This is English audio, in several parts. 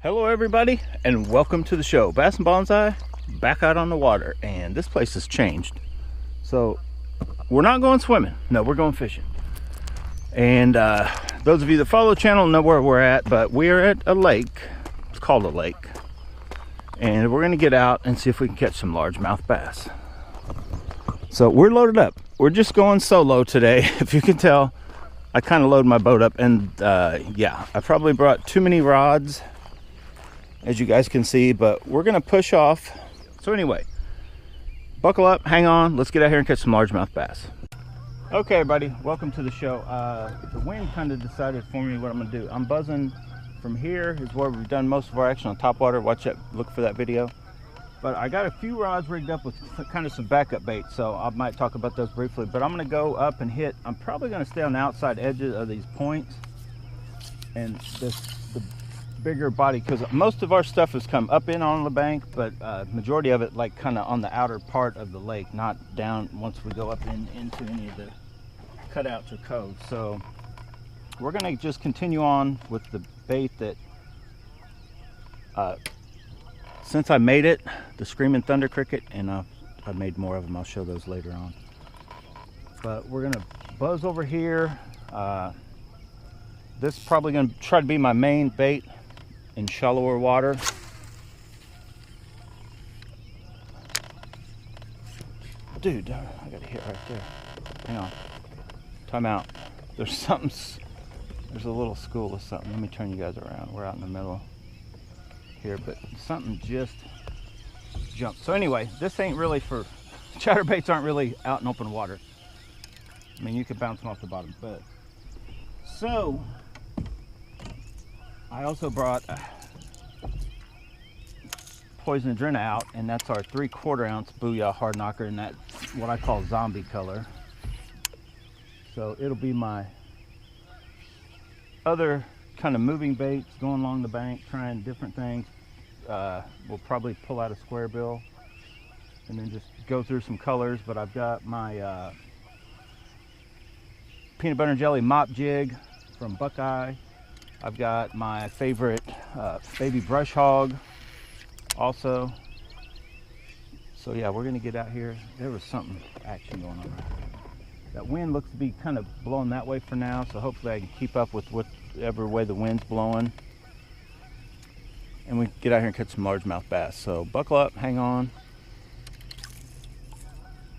Hello everybody, and welcome to the show. Bass and Bonsai, back out on the water, and this place has changed. So we're not going swimming, no, we're going fishing. And those of you that follow the channel know where we're at, but we're at a lake. It's called a lake, and we're gonna get out and see if we can catch some largemouth bass. So we're loaded up. We're just going solo today. If you can tell, I kind of load my boat up, and yeah, I probably brought too many rods, as you guys can see, but we're gonna push off. So anyway, buckle up, hang on, let's get out here and catch some largemouth bass. Okay everybody, welcome to the show. The wind kind of decided for me what I'm gonna do. I'm buzzing from here, is where we've done most of our action on top water. Watch that, look for that video. But I got a few rods rigged up with kind of some backup bait, so I might talk about those briefly. But I'm gonna go up and hit, I'm probably gonna stay on the outside edges of these points and the bigger body, because most of our stuff has come up in on the bank, but majority of it like kind of on the outer part of the lake, not down once we go up into any of the cutouts or coves. So we're gonna just continue on with the bait that since I made it, the Screaming Thunder Cricket, and I've made more of them. I'll show those later on. But we're gonna buzz over here. This is probably gonna try to be my main bait in shallower water. Dude, I got a hit right there. Hang on, time out. There's a little school of something. Let me turn you guys around. We're out in the middle here, but something just jumped. So anyway, this ain't really for chatterbaits, aren't really out in open water. I mean, you could bounce them off the bottom, but so I also brought Poison Adrena out, and that's our 3/4 ounce Booyah hard knocker, and that's what I call zombie color. So it'll be my other kind of moving baits, going along the bank, trying different things. We'll probably pull out a square bill and then just go through some colors. But I've got my peanut butter and jelly mop jig from Buckeye. I've got my favorite baby brush hog also. So yeah, we're gonna get out here. There was something action going on. That wind looks to be kind of blowing that way for now, so hopefully I can keep up with whatever way the wind's blowing, and we can get out here and catch some largemouth bass. So buckle up, hang on.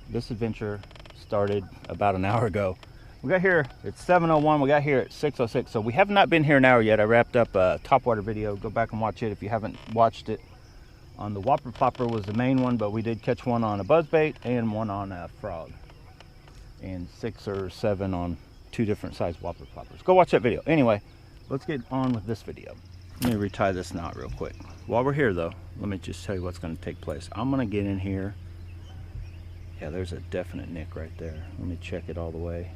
This adventure started about an hour ago. We got here at 7:01, we got here at 6:06, so we have not been here an hour yet. I wrapped up a topwater video. Go back and watch it if you haven't watched it. On the whopper plopper was the main one, but we did catch one on a buzzbait and one on a frog, and 6 or 7 on 2 different size whopper ploppers. Go watch that video. Anyway, let's get on with this video. Let me retie this knot real quick. While we're here though, let me just tell you what's going to take place. I'm going to get in here. Yeah, there's a definite nick right there. Let me check it all the way.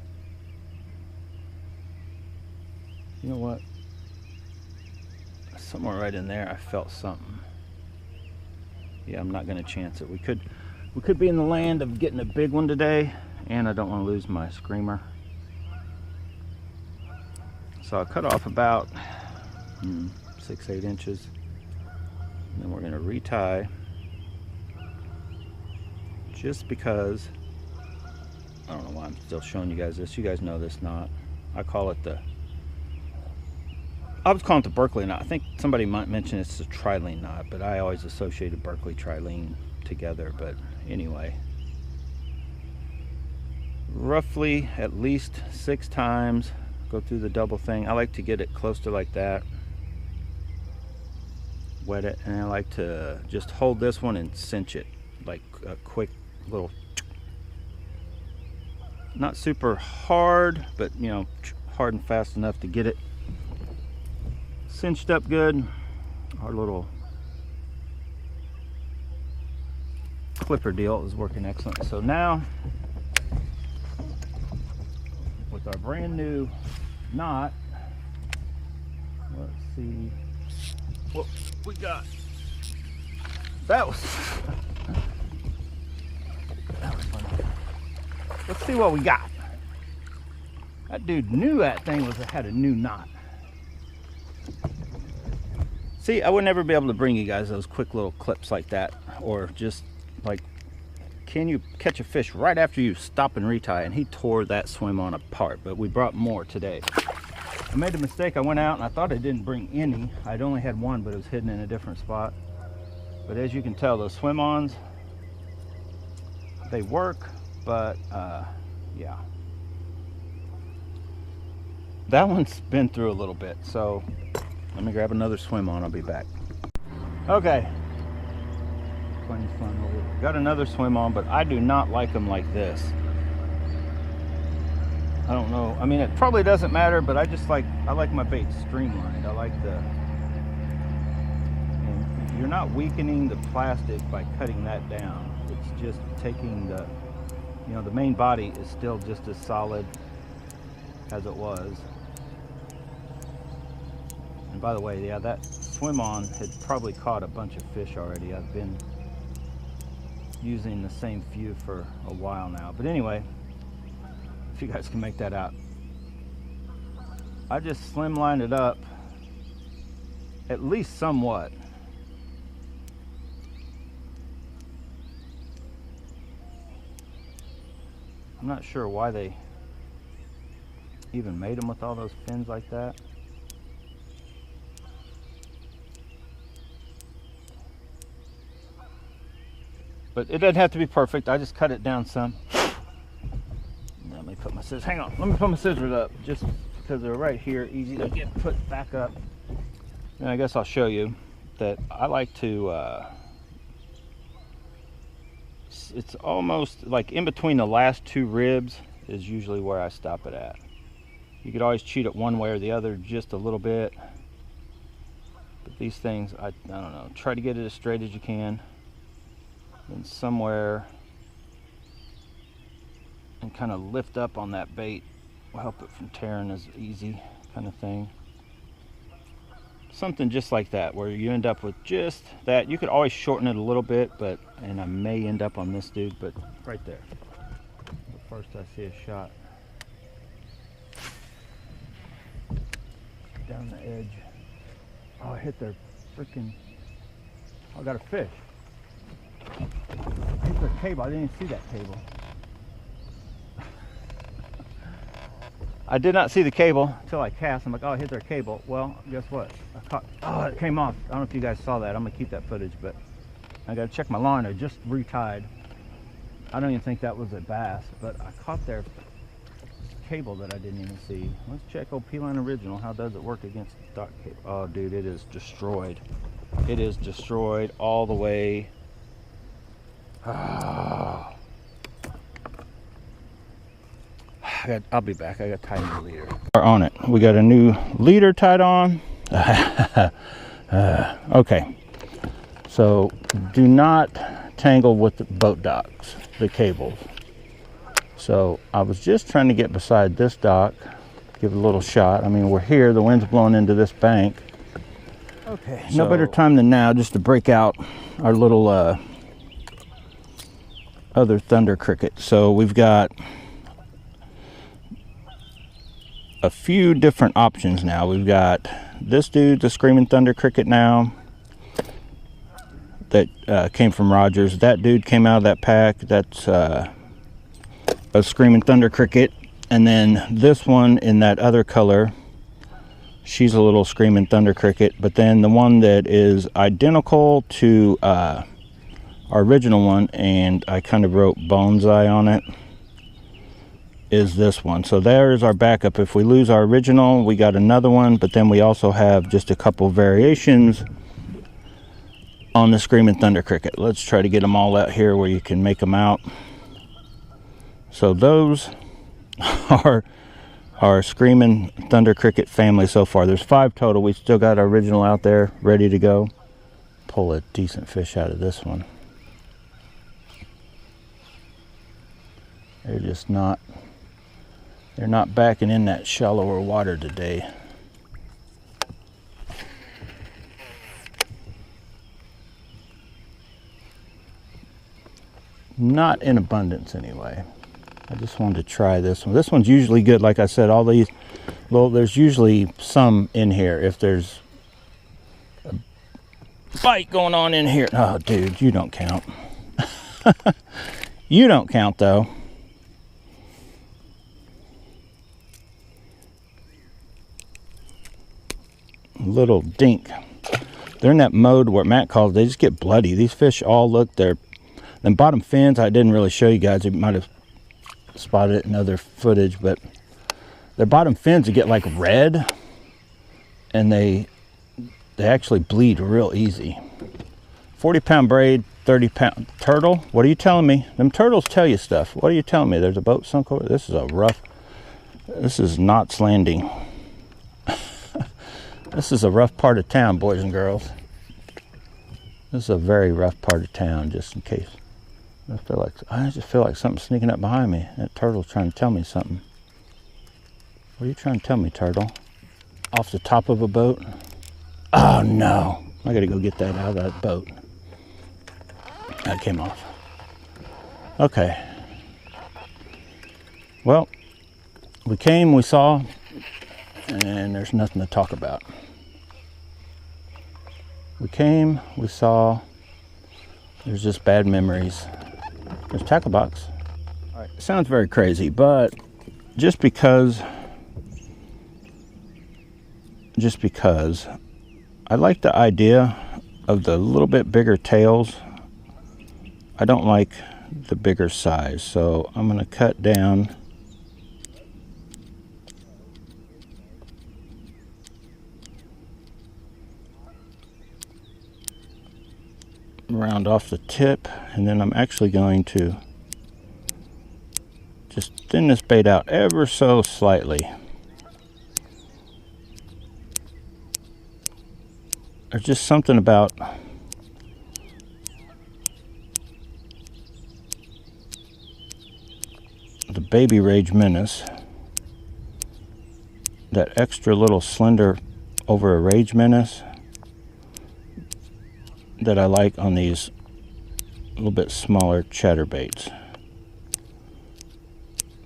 You know what? Somewhere right in there I felt something. Yeah, I'm not going to chance it. We could be in the land of getting a big one today, and I don't want to lose my screamer. So I'll cut off about 6-8 inches, and then we're going to retie, just because I don't know why I'm still showing you guys this. You guys know this knot. I call it I was calling it the Berkeley knot. I think somebody might mention it's a trilene knot, but I always associated Berkeley trilene together. But anyway, roughly at least 6 times, go through the double thing. I like to get it close to like that, wet it, and I like to just hold this one and cinch it like a quick little, not super hard, but you know, hard and fast enough to get it cinched up good. Our little clipper deal is working excellent. So now, with our brand new knot, let's see what we got. That was funny. Let's see what we got. That dude knew that thing had a new knot. See, I would never be able to bring you guys those quick little clips like that, or just like, can you catch a fish right after you stop and retie? And he tore that swim on apart, but we brought more today. I made a mistake. I went out and I thought I didn't bring any. I'd only had one, but it was hidden in a different spot. But as you can tell, those swim-ons, they work, but yeah. That one's been through a little bit, so let me grab another swim-on. I'll be back. Okay. Got another swim-on, but I do not like them like this. I don't know. I mean, it probably doesn't matter, but I like my bait streamlined. I like the, and you're not weakening the plastic by cutting that down. It's just taking the, you know, the main body is still just as solid as it was. And by the way, yeah, that swim-on had probably caught a bunch of fish already. I've been using the same few for a while now. But anyway, if you guys can make that out, I just slimlined it up at least somewhat. I'm not sure why they even made them with all those fins like that. But it doesn't have to be perfect. I just cut it down some. Let me put my scissors. Hang on. Let me put my scissors up, just because they're right here, easy to get put back up. And I guess I'll show you that I like to. It's almost like in between the last two ribs is usually where I stop it at. You could always cheat it one way or the other just a little bit. But these things, I don't know. Try to get it as straight as you can. And somewhere, and kind of lift up on that bait will help it from tearing as easy, kind of thing. Something just like that, where you end up with just that. You could always shorten it a little bit, but, and I may end up on this dude, but right there. But first I see a shot down the edge. Oh, I hit their freaking, I got a fish. I hit their cable. I didn't even see that cable. I did not see the cable until I cast. I'm like, oh, I hit their cable. Well, guess what? I caught, oh, it came off. I don't know if you guys saw that. I'm gonna keep that footage, but I gotta check my line. I just retied. I don't even think that was a bass, but I caught their cable that I didn't even see. Let's check old P-Line Original. How does it work against stock cable? Oh, dude, it is destroyed. It is destroyed all the way. Oh. I'll be back. I got tied in the leader. On it. We got a new leader tied on. Okay. So do not tangle with the boat docks, the cables. So I was just trying to get beside this dock, give it a little shot. I mean, we're here. The wind's blowing into this bank. Okay. No better time than now just to break out our little other thunder cricket. So we've got a few different options now. We've got this dude, the Screaming Thunder Cricket now, that came from Rogers. That dude came out of that pack. That's a Screaming Thunder Cricket. And then this one in that other color, she's a little Screaming Thunder Cricket. But then the one that is identical to our original one, and I kind of wrote Bonsai on it, is this one. So there's our backup. If we lose our original, we got another one, but then we also have just a couple variations on the Screaming Thunder Cricket. Let's try to get them all out here where you can make them out. So those are our Screaming Thunder Cricket family so far. There's 5 total. We still got our original out there ready to go. Pull a decent fish out of this one. They're just not, they're not backing in that shallower water today. Not in abundance anyway. I just wanted to try this one. This one's usually good. Like I said, all these, well, there's usually some in here. If there's bite going on in here. Oh, dude, you don't count. You don't count, though. Little dink. They're in that mode where Matt calls, they just get bloody. These fish all look, them bottom fins, I didn't really show you guys. You might have spotted it in other footage, but their bottom fins would get like red, and they actually bleed real easy. 40-pound braid, 30-pound turtle. What are you telling me? Them turtles tell you stuff. What are you telling me? There's a boat sunk over. This is Knots Landing. This is a rough part of town, boys and girls. This is a very rough part of town, just in case. I just feel like something's sneaking up behind me. That turtle's trying to tell me something. What are you trying to tell me, turtle? Off the top of a boat? Oh no, I gotta go get that out of that boat. That came off. Okay. Well, we came, we saw, and there's nothing to talk about. We came, we saw, there's just bad memories. There's tackle box. All right, it sounds very crazy, but just because I like the idea of the little bit bigger tails. I don't like the bigger size, so I'm gonna cut down round off the tip, and then I'm actually going to just thin this bait out ever so slightly. There's just something about the Baby Rage Menace, that extra little slender over a Rage Menace, that I like on these little bit smaller chatterbaits.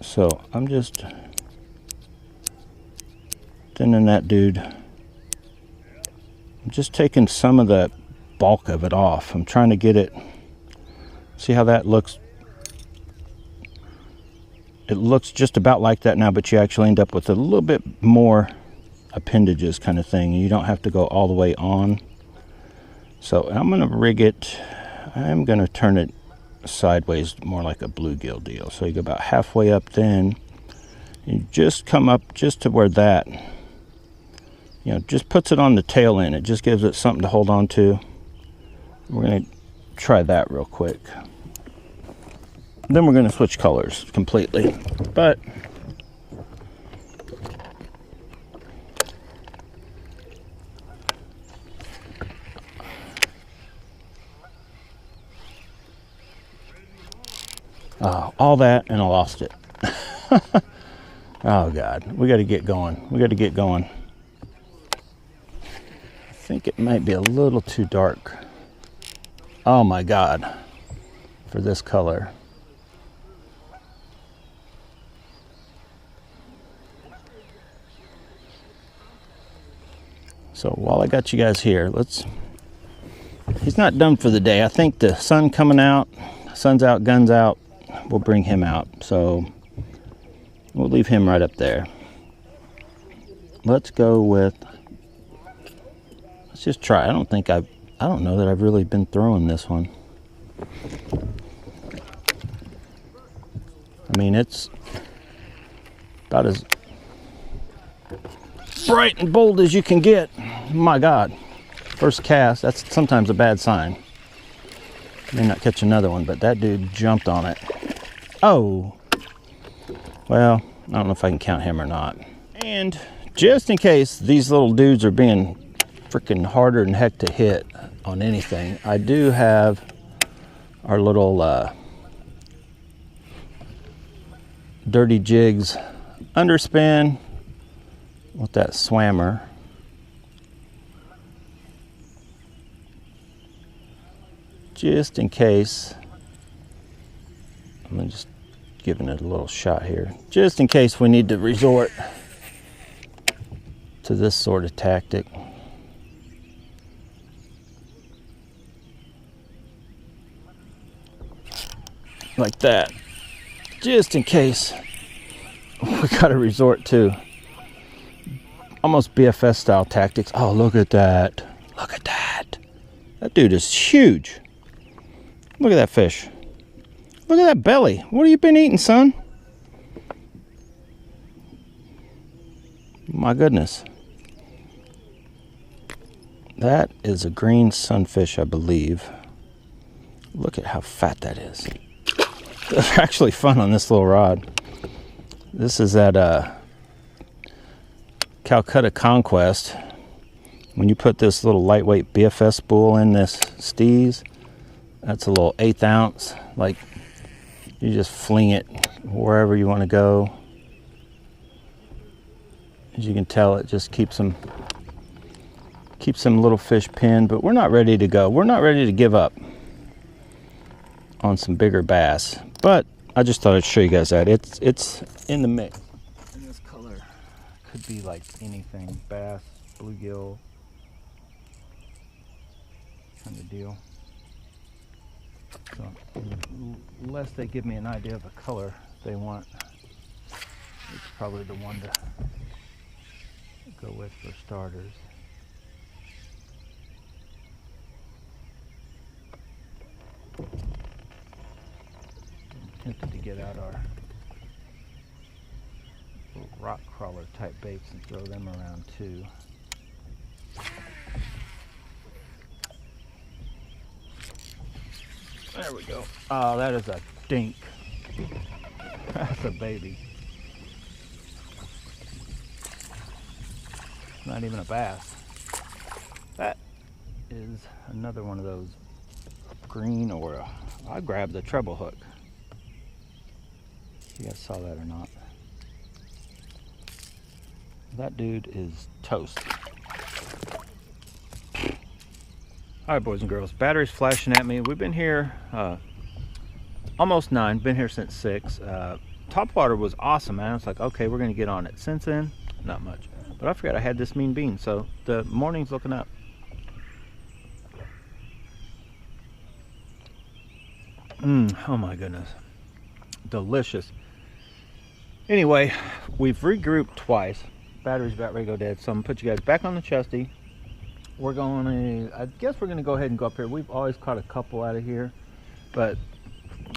So I'm just thinning that dude. I'm just taking some of the bulk of it off. I'm trying to get it, see how that looks. It looks just about like that now, but you actually end up with a little bit more appendages kind of thing. You don't have to go all the way on. So I'm going to rig it, I'm going to turn it sideways, more like a bluegill deal. So you go about halfway up, then you just come up just to where that, you know, just puts it on the tail end. It just gives it something to hold on to. We're going to try that real quick. Then we're going to switch colors completely. But all that, and I lost it. Oh God, we got to get going. We got to get going. I think it might be a little too dark. Oh my God, for this color. So while I got you guys here, he's not done for the day. I think the sun coming out, sun's out, guns out, we'll bring him out. So we'll leave him right up there. Let's go with, let's just try. I don't know that I've really been throwing this one. I mean, it's about as bright and bold as you can get. My God, first cast, that's sometimes a bad sign. May not catch another one, but that dude jumped on it. Oh, well, I don't know if I can count him or not. And just in case these little dudes are being freaking harder than heck to hit on anything, I do have our little Dirty Jigs underspin with that swammer. Just in case, I'm just giving it a little shot here, just in case we need to resort to this sort of tactic. like that, just in case we got to resort to almost BFS style tactics. Oh, look at that. Look at that. That dude is huge. Look at that fish. Look at that belly. What have you been eating, son? My goodness. That is a green sunfish, I believe. Look at how fat that is. They're actually fun on this little rod. This is at Calcutta Conquest. When you put this little lightweight BFS spool in this Steez, that's a little 1/8 ounce. Like, you just fling it wherever you want to go. As you can tell, it just keeps them little fish pinned, but we're not ready to go. We're not ready to give up on some bigger bass, but I just thought I'd show you guys that it's in the mix. And this color could be like anything, bass, bluegill, kind of deal. So unless they give me an idea of a color they want, it's probably the one to go with for starters. I'm tempted to get out our little rock crawler type baits and throw them around too. There we go. Oh, that is a dink. That's a baby. Not even a bass. That is another one of those green, or I grabbed the treble hook. You guys saw that or not? That dude is toast. All right, boys and girls, battery's flashing at me. We've been here almost 9, been here since 6. Topwater was awesome, man. It's like, okay, we're gonna get on it. Since then, not much. But I forgot I had this mean bean, so the morning's looking up. Oh my goodness, delicious. Anyway, we've regrouped twice. Battery's about ready to go dead, so I'm gonna put you guys back on the chesty. We're going to, I guess we're going to go ahead and go up here. We've always caught a couple out of here, but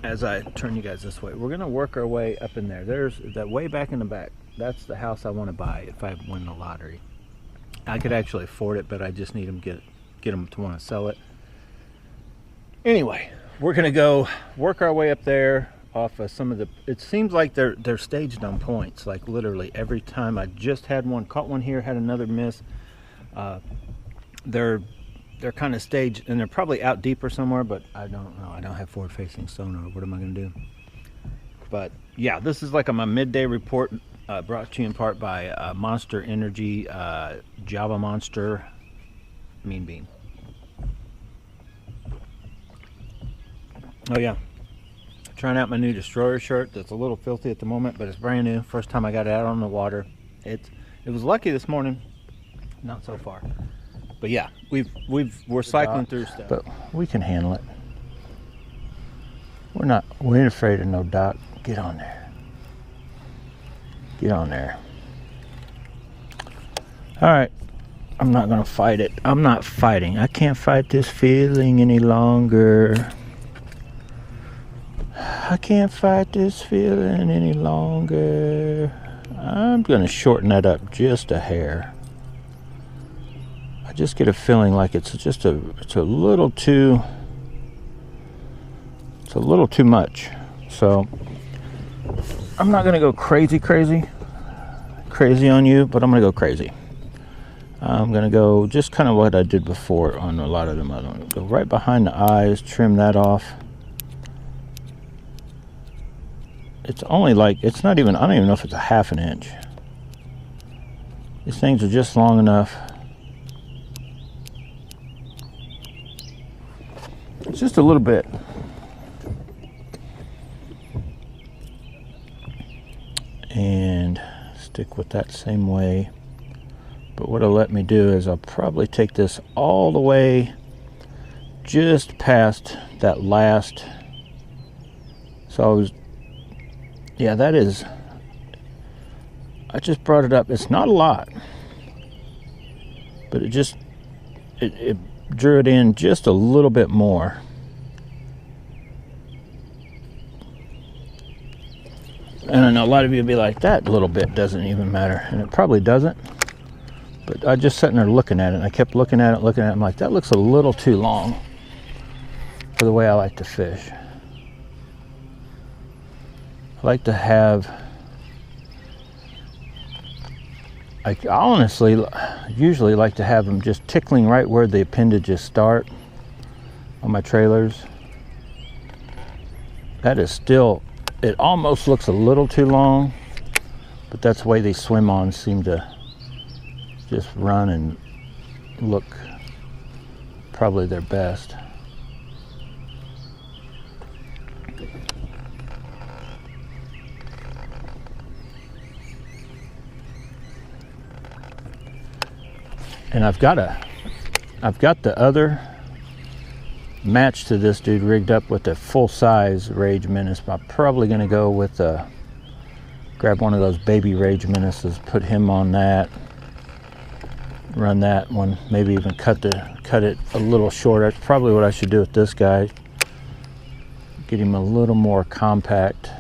as I turn you guys this way, we're going to work our way up in there. There's that way back in the back. That's the house I want to buy if I win the lottery. I could actually afford it, but I just need them get them to want to sell it. Anyway, we're going to go work our way up there off of some of the, it seems like they're staged on points, like literally every time. I just had one, caught one here, had another miss. They're kind of staged, and they're probably out deeper somewhere, but I don't know. I don't have forward-facing sonar. What am I going to do? But yeah, this is like my midday report, brought to you in part by Monster Energy, Java Monster, Mean Bean. Oh yeah, trying out my new Destroyer shirt. That's a little filthy at the moment, but it's brand new. First time I got it out on the water. It was lucky this morning, not so far. But yeah, we're cycling through stuff. But we can handle it. We ain't afraid of no dock. Get on there. Get on there. All right, I'm not gonna fight it. I'm not fighting. I can't fight this feeling any longer. I can't fight this feeling any longer. I'm gonna shorten that up just a hair. I just get a feeling like it's a little too much. So I'm not gonna go crazy on you, but I'm gonna go crazy. I'm gonna go just kind of what I did before on a lot of them. I'm gonna go right behind the eyes, trim that off. It's only like, it's not even, I don't even know if it's a ½ an inch. These things are just long enough. It's just a little bit. And stick with that same way. But what it'll let me do is I'll probably take this all the way just past that last So yeah, that is, I just brought it up. It's not a lot, but it drew it in just a little bit more. And I know a lot of you would be like, that little bit doesn't even matter, and it probably doesn't. But I just sitting there looking at it, and I kept looking at it. I'm like, that looks a little too long for the way I like to fish. I like to have, I honestly usually like to have them just tickling right where the appendages start on my trailers. That is still, it almost looks a little too long, but that's the way these swim-ons seem to just run and look probably their best. And I've got the other match to this dude rigged up with a full-size Rage Menace. I'm probably going to go with grab one of those baby Rage Menaces, put him on that, run that one, maybe even cut it a little shorter. That's probably what I should do with this guy. Get him a little more compact.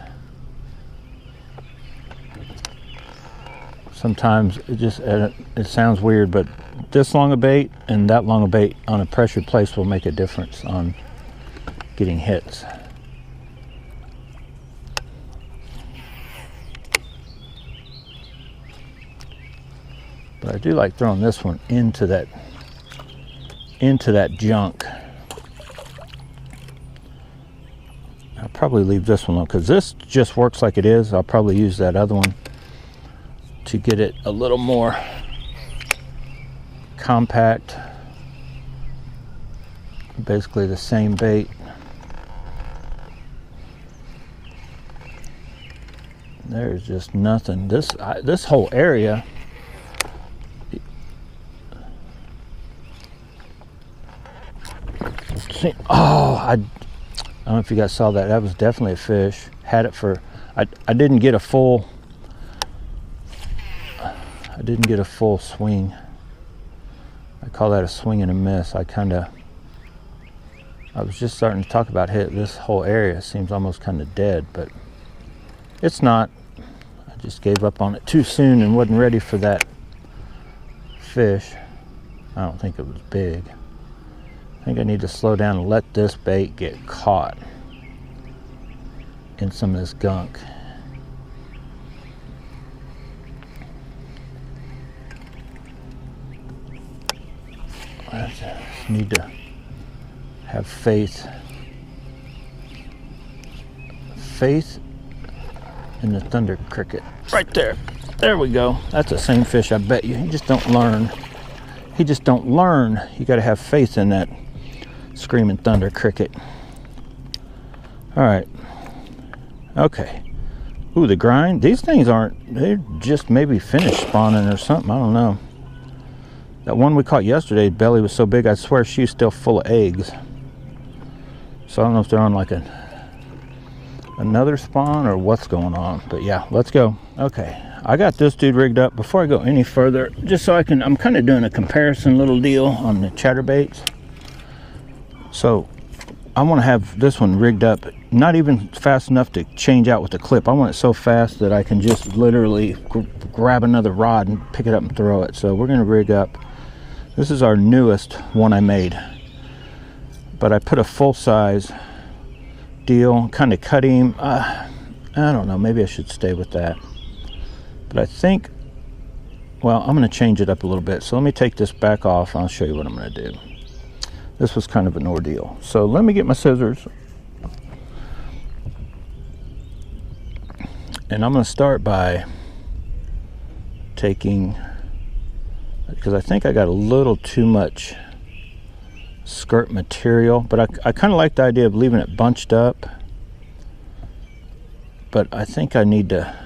Sometimes it sounds weird, but this long a bait and that long a bait on a pressured place will make a difference on getting hits. But I do like throwing this one into that junk. I'll probably leave this one alone because this just works like it is. I'll probably use that other one to get it a little more compact. Basically the same bait. There's just nothing. This whole area, I don't know if you guys saw that. That was definitely a fish. Had it for, I didn't get a full swing. I call that a swing and a miss. I was just starting to talk about this whole area seems almost kind of dead, but it's not. I just gave up on it too soon and wasn't ready for that fish. I don't think it was big. I think I need to slow down and let this bait get caught in some of this gunk. I just need to have faith in the thunder cricket. Right there. There we go. That's the same fish, I bet you. He just don't learn. You got to have faith in that screaming thunder cricket. All right. Okay. Ooh, the grind. These things they're just maybe finished spawning or something. I don't know. That one we caught yesterday, belly was so big, I swear she was still full of eggs. So I don't know if they're on like another spawn or what's going on. But yeah, let's go. Okay. I got this dude rigged up. Before I go any further, just so I'm kind of doing a comparison little deal on the chatterbaits. So I want to have this one rigged up, not even fast enough to change out with the clip. I want it so fast that I can just literally grab another rod and pick it up and throw it. So we're going to rig up. This is our newest one I made, but I put a full-size deal, kind of cut him. I don't know, maybe I should stay with that. But I think, well, I'm going to change it up a little bit. So let me take this back off and I'll show you what I'm going to do. This was kind of an ordeal. So let me get my scissors. And I'm going to start by taking, because I think I got a little too much skirt material, but I kind of like the idea of leaving it bunched up. But I think I need to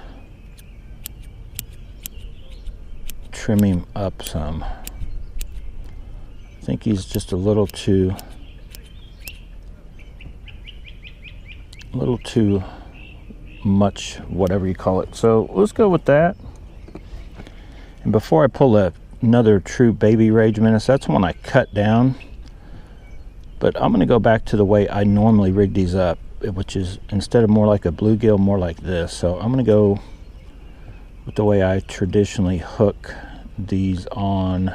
trim him up some. I think he's just a little too a little too much, whatever you call it. So let's go with that. And before I pull another true baby rage menace, that's one I cut down. But I'm going to go back to the way I normally rig these up, which is instead of more like a bluegill, more like this. So I'm going to go with the way I traditionally hook these on,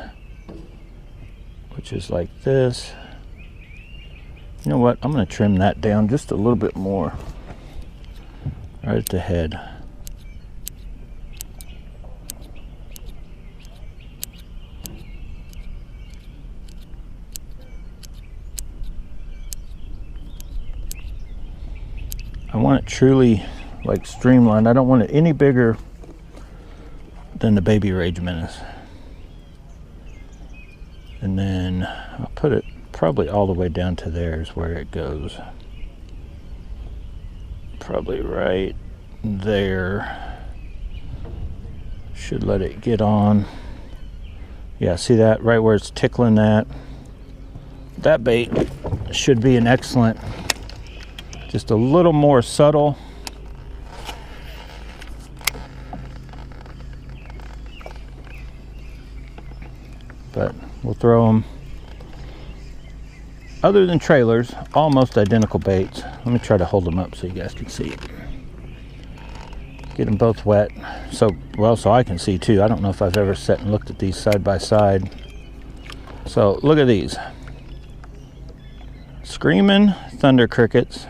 which is like this. You know what? I'm going to trim that down just a little bit more right at the head. I want it truly like streamlined. I don't want it any bigger than the baby rage menace. And then I'll put it probably all the way down to there is where it goes. Probably right there. Should let it get on. Yeah, see that right where it's tickling that? That bait should be an excellent, just a little more subtle. But we'll throw them, other than trailers, almost identical baits. Let me try to hold them up so you guys can see it. Get them both wet, so I can see too. I don't know if I've ever sat and looked at these side by side. So look at these. Screaming thunder crickets.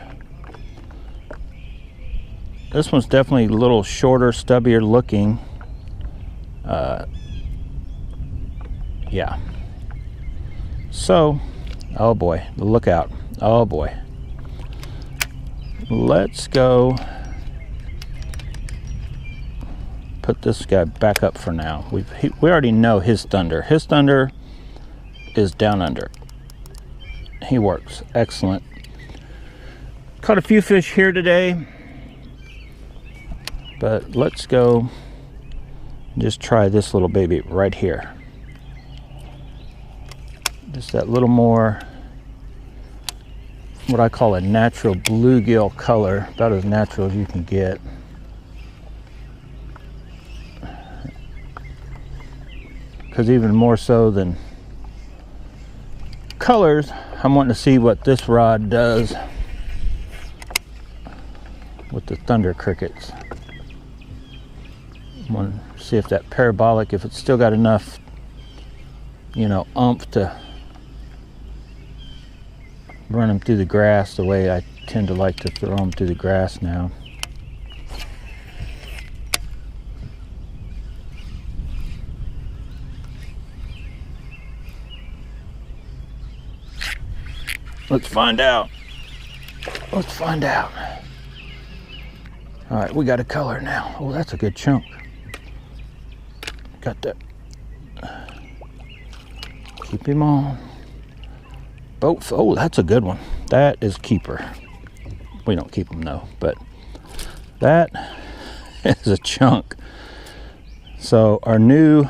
This one's definitely a little shorter, stubbier looking. Yeah. So, oh boy, look out. Oh boy. Let's go put this guy back up for now. We already know his thunder. His thunder is down under. He works. Excellent. Caught a few fish here today. But let's go just try this little baby right here. Just that little more, what I call a natural bluegill color, about as natural as you can get. Because even more so than colors, I'm wanting to see what this rod does with the thunder crickets. I want to see if that parabolic, if it's still got enough, you know, oomph to run them through the grass the way I tend to like to throw them through the grass now. Let's find out. Let's find out. All right, we got a color now. Oh, that's a good chunk. Got that. Keep him on. Both. Oh, that's a good one. That is keeper. We don't keep them though, but that is a chunk. So our new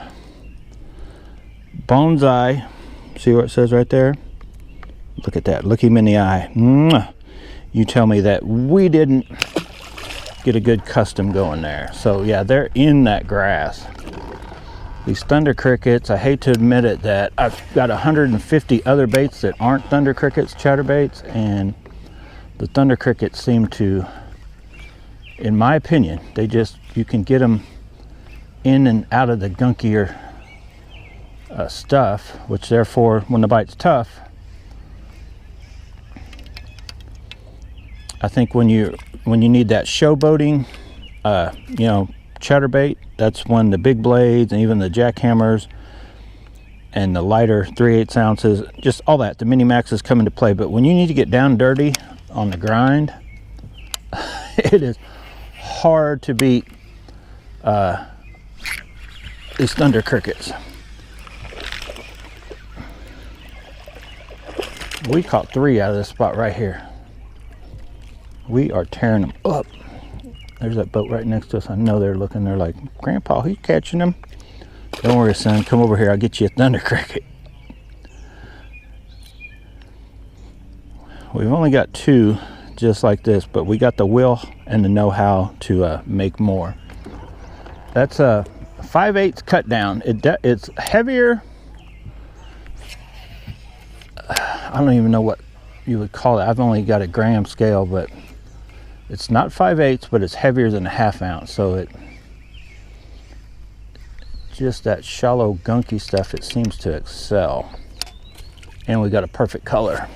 bonsai, see what it says right there? Look at that. Look him in the eye. Mwah. You tell me that we didn't get a good custom going there. So yeah, they're in that grass. These thunder crickets, I hate to admit it, that I've got 150 other baits that aren't thunder crickets, chatterbaits, and the thunder crickets seem to, in my opinion, they just, you can get them in and out of the gunkier stuff, which therefore, when the bite's tough, I think when you need that showboating, you know, chatterbait, that's when the big blades and even the jackhammers and the lighter 3/8 ounces, just all that, the mini maxes come into play. But when you need to get down dirty on the grind, it is hard to beat these thunder crickets. We caught 3 out of this spot right here. We are tearing them up. There's that boat right next to us. I know they're looking. They're like, Grandpa, he's catching them. Don't worry, son. Come over here. I'll get you a thunder cricket. We've only got 2 just like this, but we got the will and the know-how to make more. That's a 5/8 cut down. It's heavier. I don't even know what you would call it. I've only got a gram scale, but it's not 5/8, but it's heavier than a 1/2 ounce. So it just that shallow gunky stuff, it seems to excel. And we got a perfect color.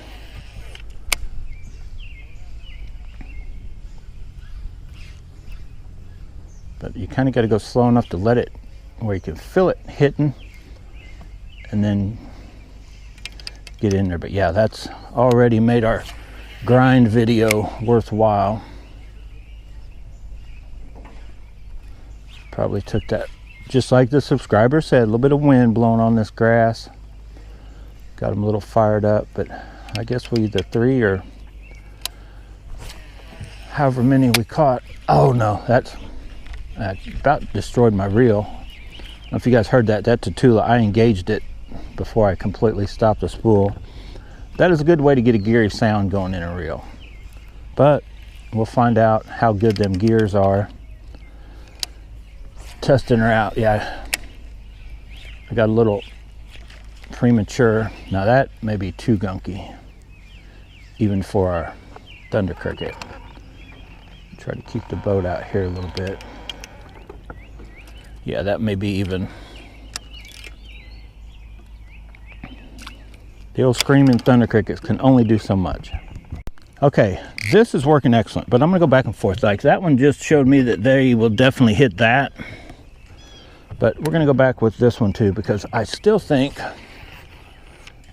But you kind of got to go slow enough to let it where you can feel it hitting and then get in there. But yeah, that's already made our grind video worthwhile. Probably took that, just like the subscriber said, a little bit of wind blowing on this grass. Got them a little fired up, but I guess we either 3 or however many we caught. Oh no, that about destroyed my reel. I don't know if you guys heard that. That Tatula, I engaged it before I completely stopped the spool. That is a good way to get a geary sound going in a reel. But we'll find out how good them gears are. Testing her out. Yeah, I got a little premature. Now that may be too gunky, even for our thunder cricket. Try to keep the boat out here a little bit. Yeah, that may be even. The old screaming thunder crickets can only do so much. Okay, this is working excellent, but I'm gonna go back and forth. Like that one just showed me that they will definitely hit that. But we're gonna go back with this one too, because I still think,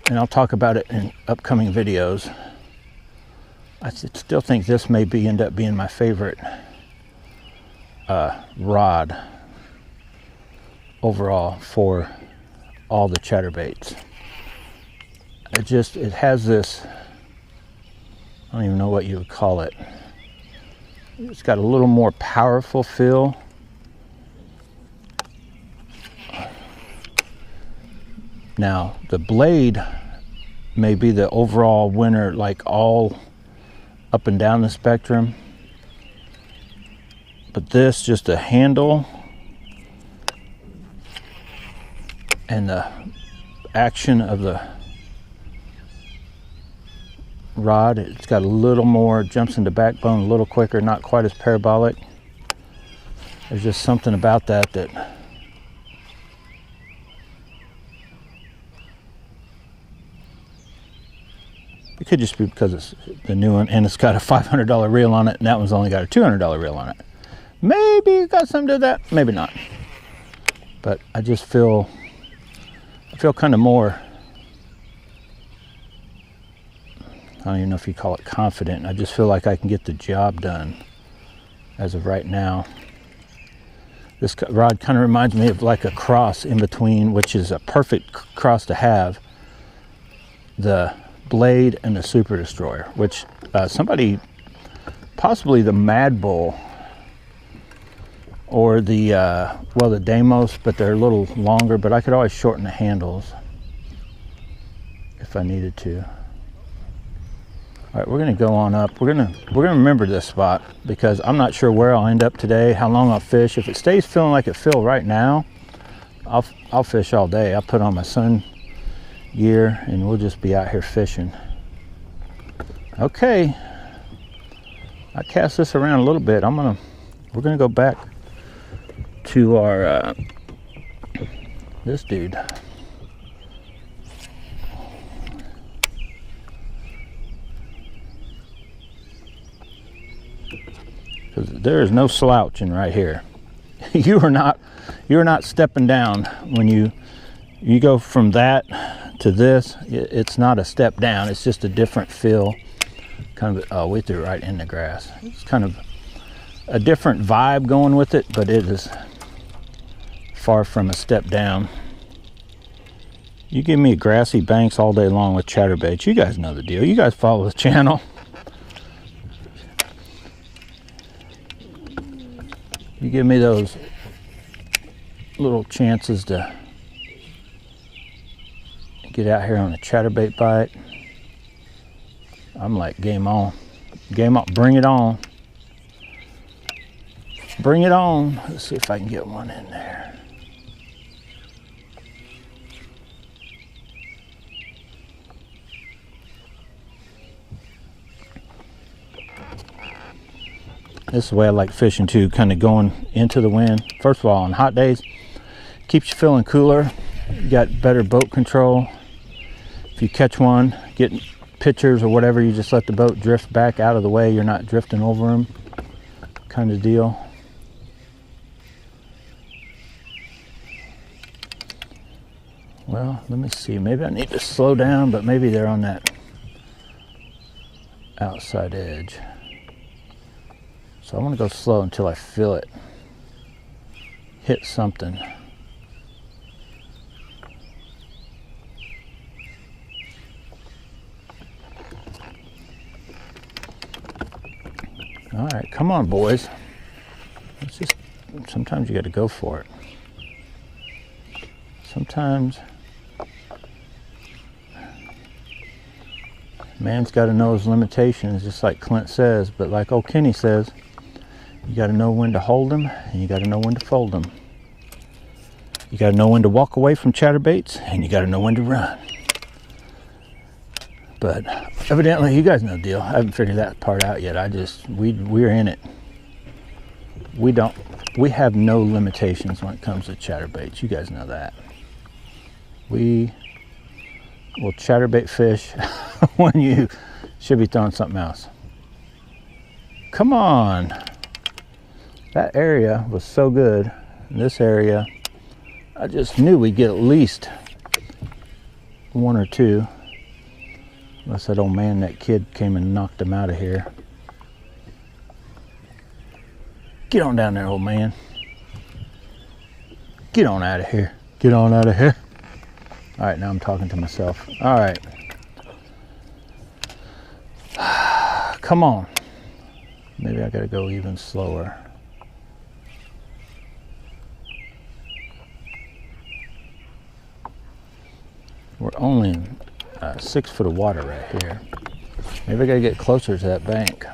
and I'll talk about it in upcoming videos, I still think this may end up being my favorite rod overall for all the chatterbaits. It has this, I don't even know what you would call it. It's got a little more powerful feel. Now the blade may be the overall winner, like all up and down the spectrum, but this, just the handle and the action of the rod, it's got a little more, jumps into backbone a little quicker, not quite as parabolic. There's just something about that it could just be because it's the new one and it's got a $500 reel on it, and that one's only got a $200 reel on it. Maybe it got something to do with that, maybe not. But I just feel kind of more, I don't even know if you call it confident. I just feel like I can get the job done as of right now. This rod kind of reminds me of like a cross in between, which is a perfect cross to have, the Blade and the Super Destroyer, which somebody, possibly the Mad Bull or the well, the Deimos, but they're a little longer, but I could always shorten the handles if I needed to. All right, we're gonna go on up. We're gonna remember this spot, because I'm not sure where I'll end up today, how long I'll fish. If it stays feeling like it feels right now, I'll fish all day. I'll put on my sun gear and we'll just be out here fishing. Okay, I cast this around a little bit. We're gonna go back to our this dude. Because there is no slouching right here. you are not stepping down when you go from that to this. It's not a step down, it's just a different feel. Kind of, oh, we threw it right in the grass. It's kind of a different vibe going with it, but it is far from a step down. You give me grassy banks all day long with chatterbaits, you guys know the deal. You guys follow the channel. You give me those little chances to get out here on a chatterbait bite, I'm like game on. Game up, bring it on. Bring it on. Let's see if I can get one in there. This is the way I like fishing too, kind of going into the wind. First of all, on hot days, keeps you feeling cooler. You got better boat control. If you catch one, get pictures or whatever, you just let the boat drift back out of the way. You're not drifting over them, kind of deal. Well, let me see. Maybe I need to slow down, but maybe they're on that outside edge. So I want to go slow until I feel it hit something. All right, come on, boys. It's just, sometimes you got to go for it. Sometimes man's got to know his limitations, just like Clint says, but like old Kenny says, you got to know when to hold them and you got to know when to fold them. You got to know when to walk away from chatterbaits and you got to know when to run. But evidently, you guys know the deal. I haven't figured that part out yet. We're in it. We have no limitations when it comes to chatterbaits. You guys know that. We will chatterbait fish when you should be throwing something else. Come on. That area was so good. In this area, I just knew we'd get at least one or two. Unless that old man, that kid came and knocked him out of here. Get on down there, old man. Get on out of here. Get on out of here. All right, now I'm talking to myself. All right. Come on. Maybe I gotta go even slower. We're only in 6 foot of water right here. Maybe I gotta get closer to that bank.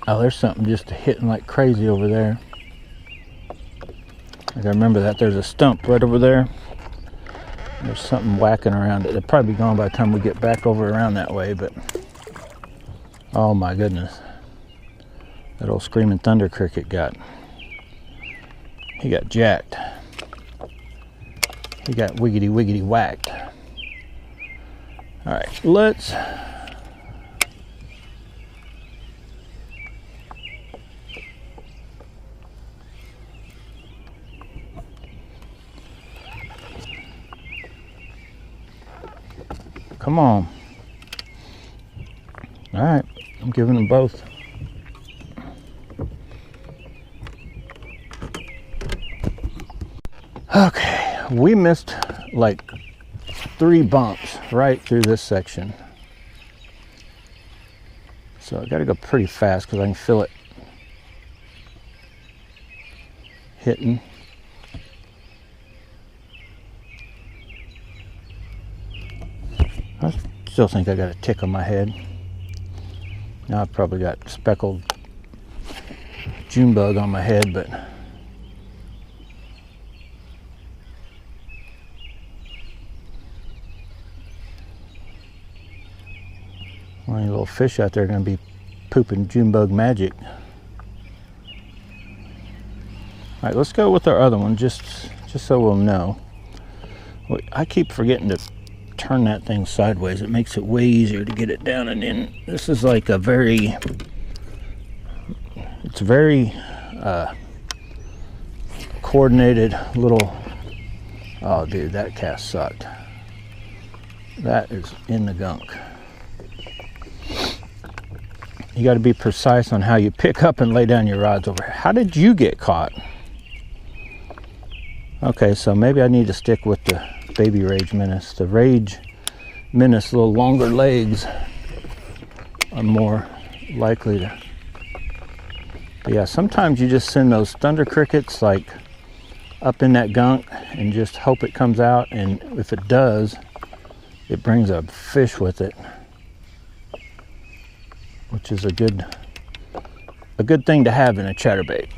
Oh, there's something just hitting like crazy over there. I gotta remember that there's a stump right over there. There's something whacking around it. It'll probably be gone by the time we get back over around that way, but oh my goodness. That old screaming thunder cricket he got jacked. He got wiggity wiggity whacked. All right, let's come on. All right, I'm giving them both. Okay, we missed like 3 bumps right through this section. So I gotta go pretty fast because I can feel it hitting. I still think I got a tick on my head. Now I've probably got speckled June bug on my head, but one of you little fish out there are going to be pooping June bug magic. All right, let's go with our other one just so we'll know. I keep forgetting to turn that thing sideways. It makes it way easier to get it down and in. This is like a very coordinated little, oh dude, that cast sucked. That is in the gunk. You got to be precise on how you pick up and lay down your rods over here. How did you get caught? Okay, so maybe I need to stick with the baby Rage Menace. The Rage Menace, little longer legs are more likely to. But yeah, sometimes you just send those thunder crickets like up in that gunk and just hope it comes out, and if it does, it brings a fish with it, which is a good thing to have in a chatterbait.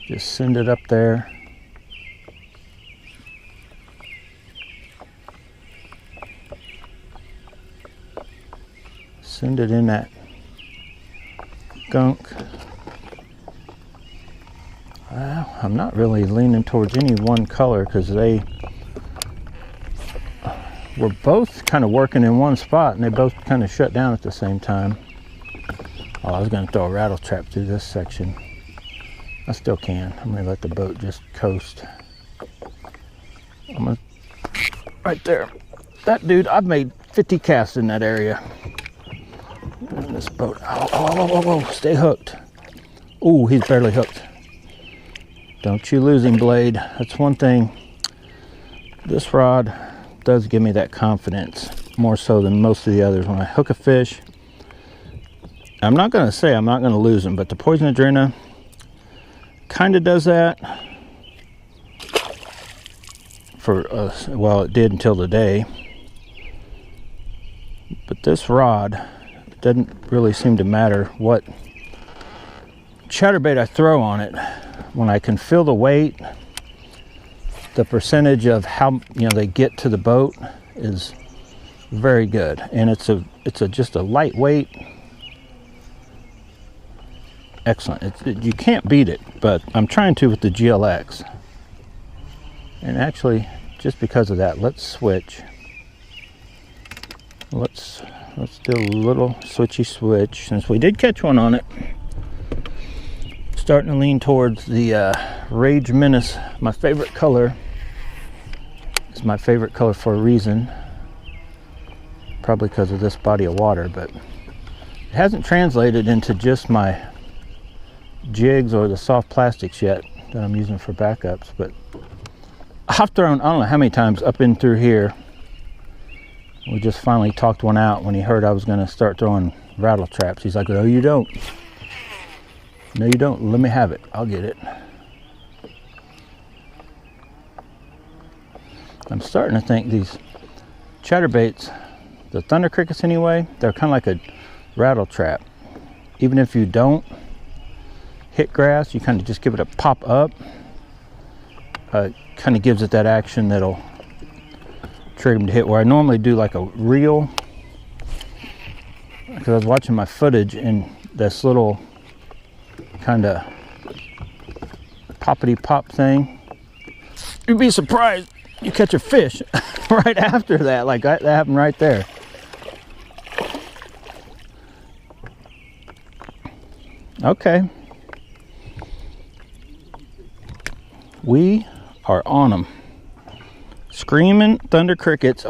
Just send it up there. Send it in that gunk. Well, I'm not really leaning towards any one color because they were both kind of working in one spot and they both kind of shut down at the same time. Oh, I was going to throw a rattle trap through this section. I still can. I'm going to let the boat just coast. I'm going to, right there. That dude, I've made 50 casts in that area. In this boat. Oh, stay hooked. Ooh, he's barely hooked. Don't you lose him, Blade. That's one thing. This rod does give me that confidence more so than most of the others. When I hook a fish, I'm not going to say I'm not going to lose him, but the Poison Adrena kind of does that for us. Well, it did until today. But this rod doesn't really seem to matter what chatterbait I throw on it. When I can feel the weight, the percentage of how they get to the boat is very good, and it's just a lightweight, excellent. You can't beat it, but I'm trying to with the GLX. And actually, just because of that, let's switch. Let's do a little switchy switch since we did catch one on it. Starting to lean towards the Rage Menace. My favorite color. It's my favorite color for a reason. Probably because of this body of water, but it hasn't translated into just my jigs or the soft plastics yet that I'm using for backups. But I've thrown, I don't know how many times up in through here. We just finally talked one out when he heard I was going to start throwing rattle traps. He's like, no, you don't. No, you don't. Let me have it. I'll get it. I'm starting to think these chatterbaits, the thunder crickets anyway, they're kind of like a rattle trap. Even if you don't hit grass, you kind of just give it a pop up. Kind of gives it that action that'll trigger them to hit. Where I normally do like a reel, because I was watching my footage and this little kind of poppity pop thing, you'd be surprised you catch a fish right after that. Like that happened right there. Okay, we are on them. Screaming thunder crickets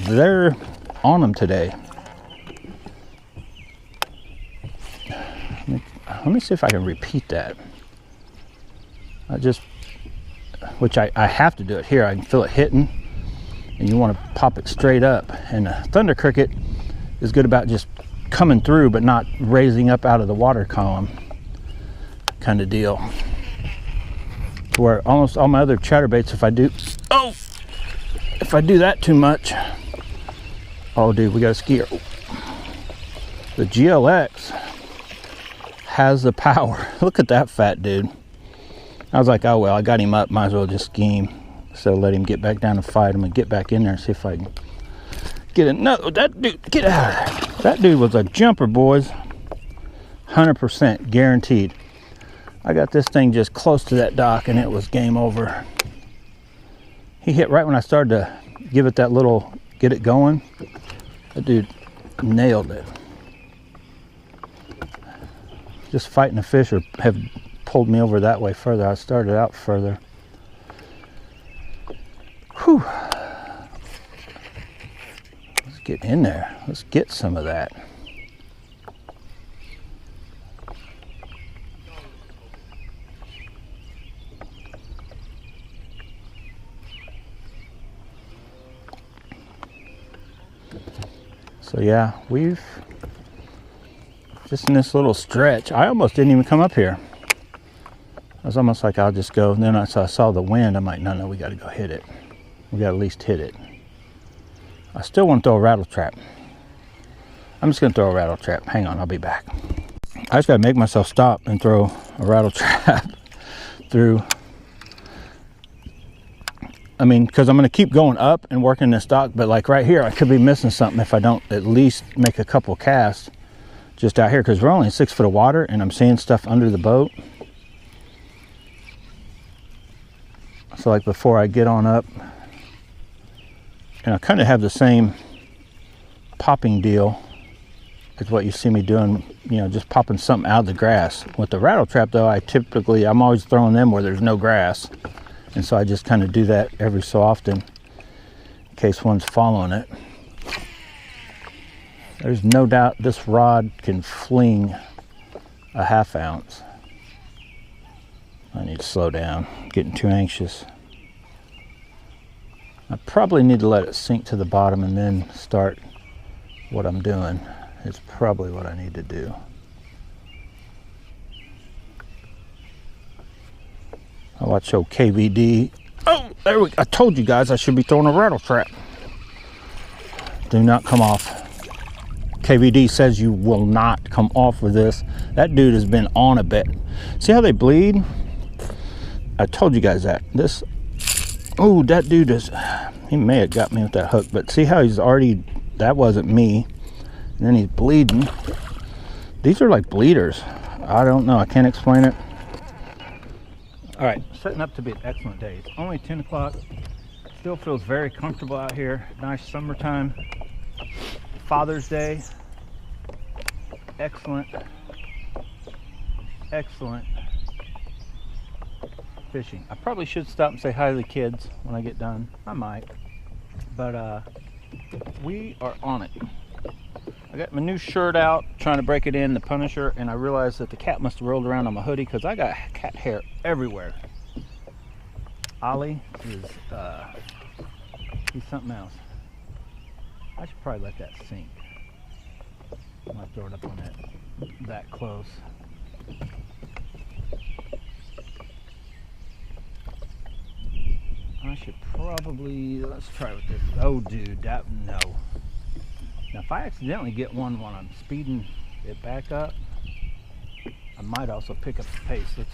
they're on them today. Let me see if I can repeat that. Which I have to do it here. I can feel it hitting, and you want to pop it straight up. And a thunder cricket is good about just coming through, but not raising up out of the water column kind of deal. Where almost all my other chatterbaits, if I do that too much, oh dude, we got a skier. The GLX has the power. Look at that fat dude. I was like, oh well, I got him up, might as well just scheme. So let him get back down and fight him, and get back in there and see if I can get it. No, that dude, get out of there. That dude was a jumper, boys. 100% guaranteed. I got this thing just close to that dock and it was game over. He hit right when I started to give it that little, get it going. That dude nailed it. Just fighting a fish or have pulled me over that way further. I started out further. Whew. Let's get in there. Let's get some of that. So yeah, we've just in this little stretch. I almost didn't even come up here. was almost like I'll just go, and then I saw the wind. I'm like, no, we got to go hit it. We got to at least hit it. I still want to throw a rattle trap. I'm just going to throw a rattle trap. Hang on, I'll be back. I just got to make myself stop and throw a rattle trap through. I mean, because I'm going to keep going up and working this dock, but like right here, I could be missing something if I don't at least make a couple casts just out here, because we're only in 6 foot of water and I'm seeing stuff under the boat. So like before I get on up, and I kind of have the same popping deal as what you see me doing, you know, just popping something out of the grass. With the rattle trap though, I'm always throwing them where there's no grass. And so I just kind of do that every so often in case one's following it. There's no doubt this rod can fling a 1/2 ounce. I need to slow down, I'm getting too anxious. I probably need to let it sink to the bottom and then start what I'm doing. It's probably what I need to do. I watch old KVD. Oh, there we go. I told you guys I should be throwing a rattle trap. Do not come off. KVD says you will not come off with this. That dude has been on a bit. See how they bleed? I told you guys that. Oh, that dude he may have got me with that hook, but see how he's already, that wasn't me. And then he's bleeding. These are like bleeders. I don't know, I can't explain it. All right, setting up to be an excellent day. It's only 10 o'clock. Still feels very comfortable out here. Nice summertime. Father's Day. Excellent. Excellent fishing. I probably should stop and say hi to the kids when I get done. I might. But we are on it. I got my new shirt out, trying to break it in, the Punisher, and I realized that the cat must have rolled around on my hoodie because I got cat hair everywhere. Ollie is, he's something else. I should probably let that sink. I might throw it up on that close. I should probably, let's try with this. Oh dude, no. Now if I accidentally get one while I'm speeding it back up, I might also pick up the pace. Let's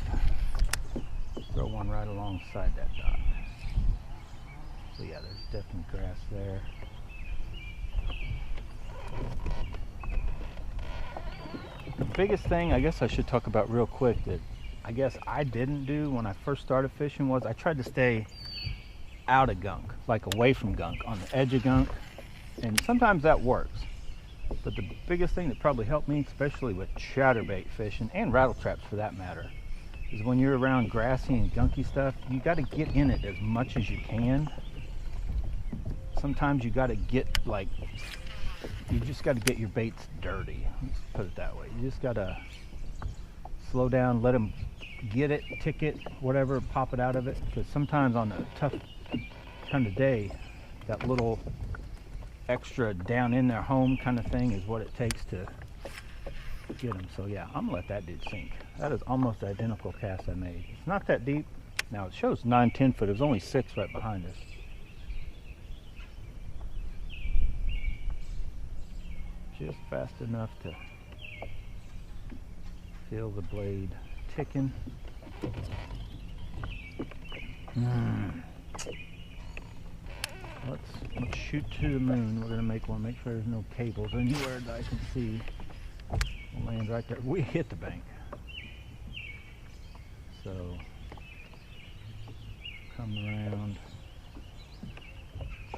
throw one right alongside that dock. So yeah, there's definitely grass there. The biggest thing I guess I should talk about real quick that I guess I didn't do when I first started fishing was I tried to stay out of gunk, like away from gunk, on the edge of gunk. And sometimes that works, but the biggest thing that probably helped me, especially with chatterbait fishing and rattle traps for that matter, is when you're around grassy and gunky stuff, you got to get in it as much as you can. Sometimes you got to get you just got to get your baits dirty. Let's put it that way. You just got to slow down, let them get it, tick it, whatever, pop it out of it. Because sometimes on a tough kind of day, that little extra down in their home kind of thing is what it takes to get them. So yeah, I'm gonna let that dude sink. That is almost the identical cast I made. It's not that deep. Now it shows 9-10 foot. It was only 6 right behind us. Just fast enough to feel the blade ticking. Let's shoot to the moon. We're gonna make one. Make sure there's no cables anywhere that I can see. We'll land right there. We hit the bank. So come around.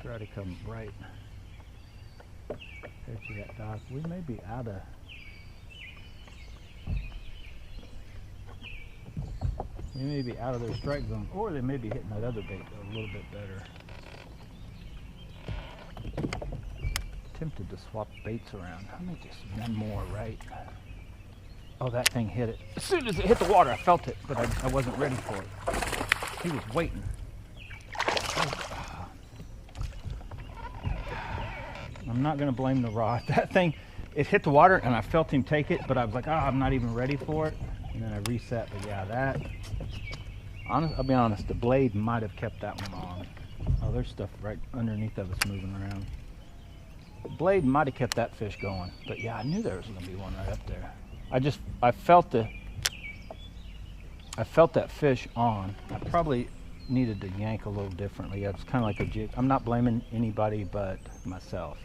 Try to come right there to that dock. We may be out of. We may be out of their strike zone, or they may be hitting that other bait a little bit better. Tempted to swap baits around. I may just one more, right? Oh, that thing hit it. As soon as it hit the water, I felt it, but I wasn't ready for it. He was waiting. I'm not going to blame the rod. That thing, it hit the water, and I felt him take it, but I was like, I'm not even ready for it. And then I reset, but yeah, I'll be honest, the blade might have kept that one on. Oh, there's stuff right underneath of us moving around. The blade might have kept that fish going, but yeah, I knew there was gonna be one right up there. I felt that fish on. I probably needed to yank a little differently. It's kind of like a jig. I'm not blaming anybody but myself,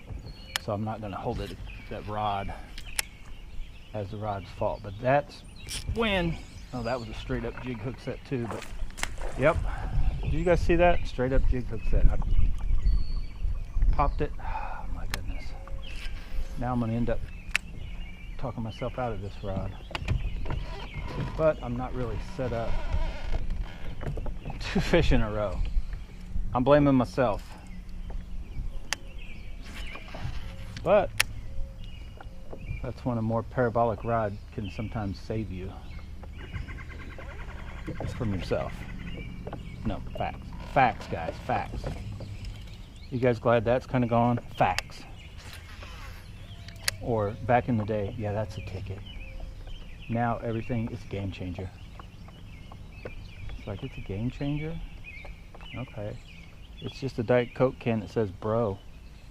so I'm not gonna hold it that rod as the rod's fault. But that's when, oh, that was a straight up jig hook set too, but yep. Did you guys see that? Straight up jig hook set. I popped it. Oh my goodness. Now I'm gonna end up talking myself out of this rod. But I'm not really set up. 2 fish in a row. I'm blaming myself. But that's when a more parabolic rod can sometimes save you from yourself. No, facts. Facts, guys, facts. You guys glad that's kind of gone? Facts. Or back in the day, yeah, that's a ticket. Now everything is a game changer. It's like, it's a game changer? Okay. It's just a Diet Coke can that says bro.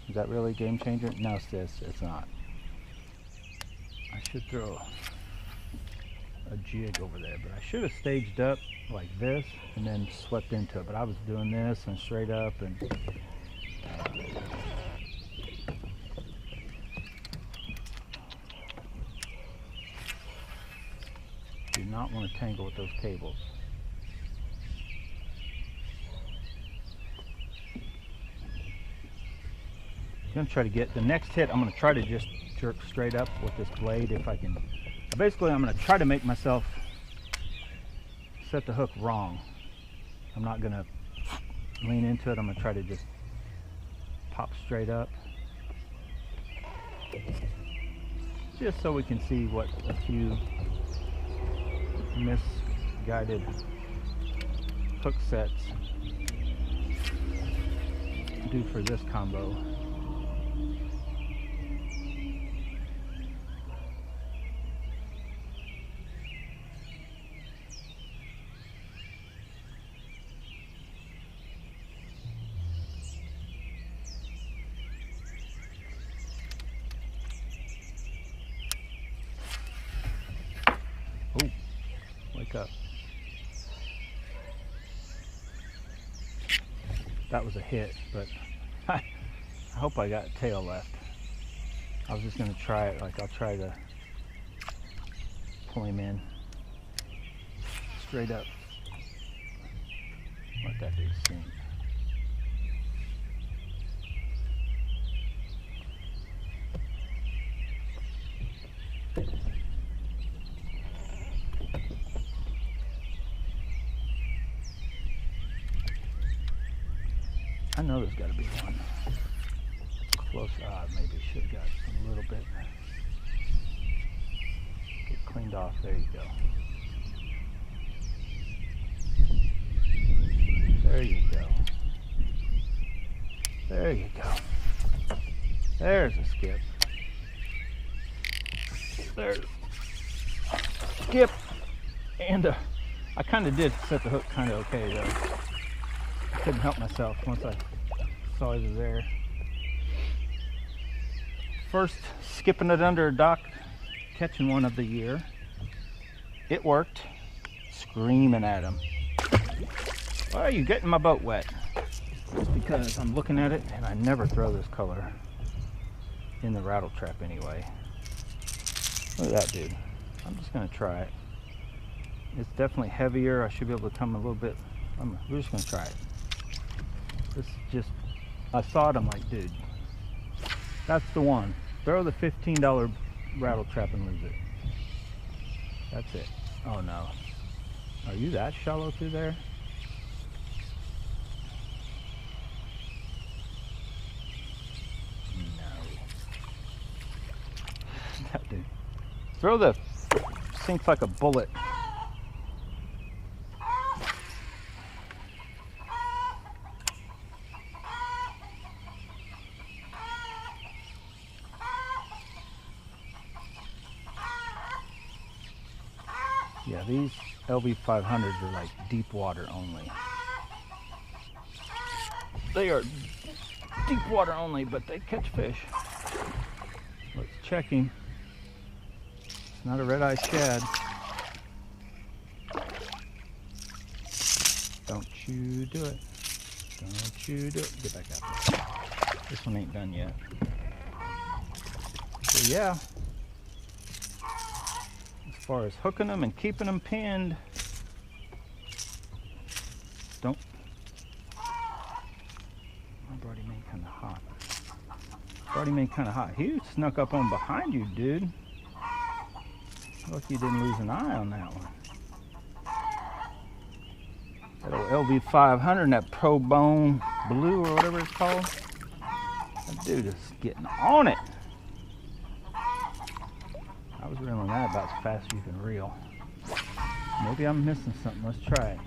Is that really a game changer? No, sis, it's not. I should throw a jig over there, but I should have staged up like this and then swept into it. But I was doing this and straight up and do not want to tangle with those cables. I'm going to try to get the next hit. I'm going to try to just jerk straight up with this blade if I can. Basically, I'm going to try to make myself set the hook wrong. I'm not going to lean into it. I'm going to try to just pop straight up, just so we can see what a few misguided hook sets do for this combo. Oh, wake up. That was a hit, but I hope I got a tail left. I was just going to try it. Like, I'll try to pull him in straight up. Let that dude sink. I know there's got to be one close. Maybe should have got a little bit. Get cleaned off. There you go. There you go. There you go. There's a skip. There's a skip. And I kind of did set the hook kind of okay though. I couldn't help myself once I saw he was there. First skipping it under a dock, catching one of the year. It worked. Screaming at him. Why are you getting my boat wet? It's because I'm looking at it and I never throw this color in the rattle trap anyway. Look at that dude. I'm just gonna try it. It's definitely heavier. I should be able to come a little bit. We're just gonna try it. This just, I saw it, I'm like, dude, that's the one. Throw the $15 rattle trap and lose it. That's it. Oh no. Are you that shallow through there? No. That dude. Throw the, sinks like a bullet. Yeah, these LV500s are like deep water only. They are deep water only, but they catch fish. Let's check him. It's not a red-eye shad. Don't you do it. Don't you do it. Get back out there. This one ain't done yet. So yeah, as far as hooking them and keeping them pinned, don't. My birdie made kind of hot. Birdie made kind of hot. He snuck up on behind you, dude. Lucky you didn't lose an eye on that one. That old LV500 and that Pro Bone Blue or whatever it's called. That dude is getting on it. I was reeling that about as fast as you can reel. Maybe I'm missing something. Let's try it.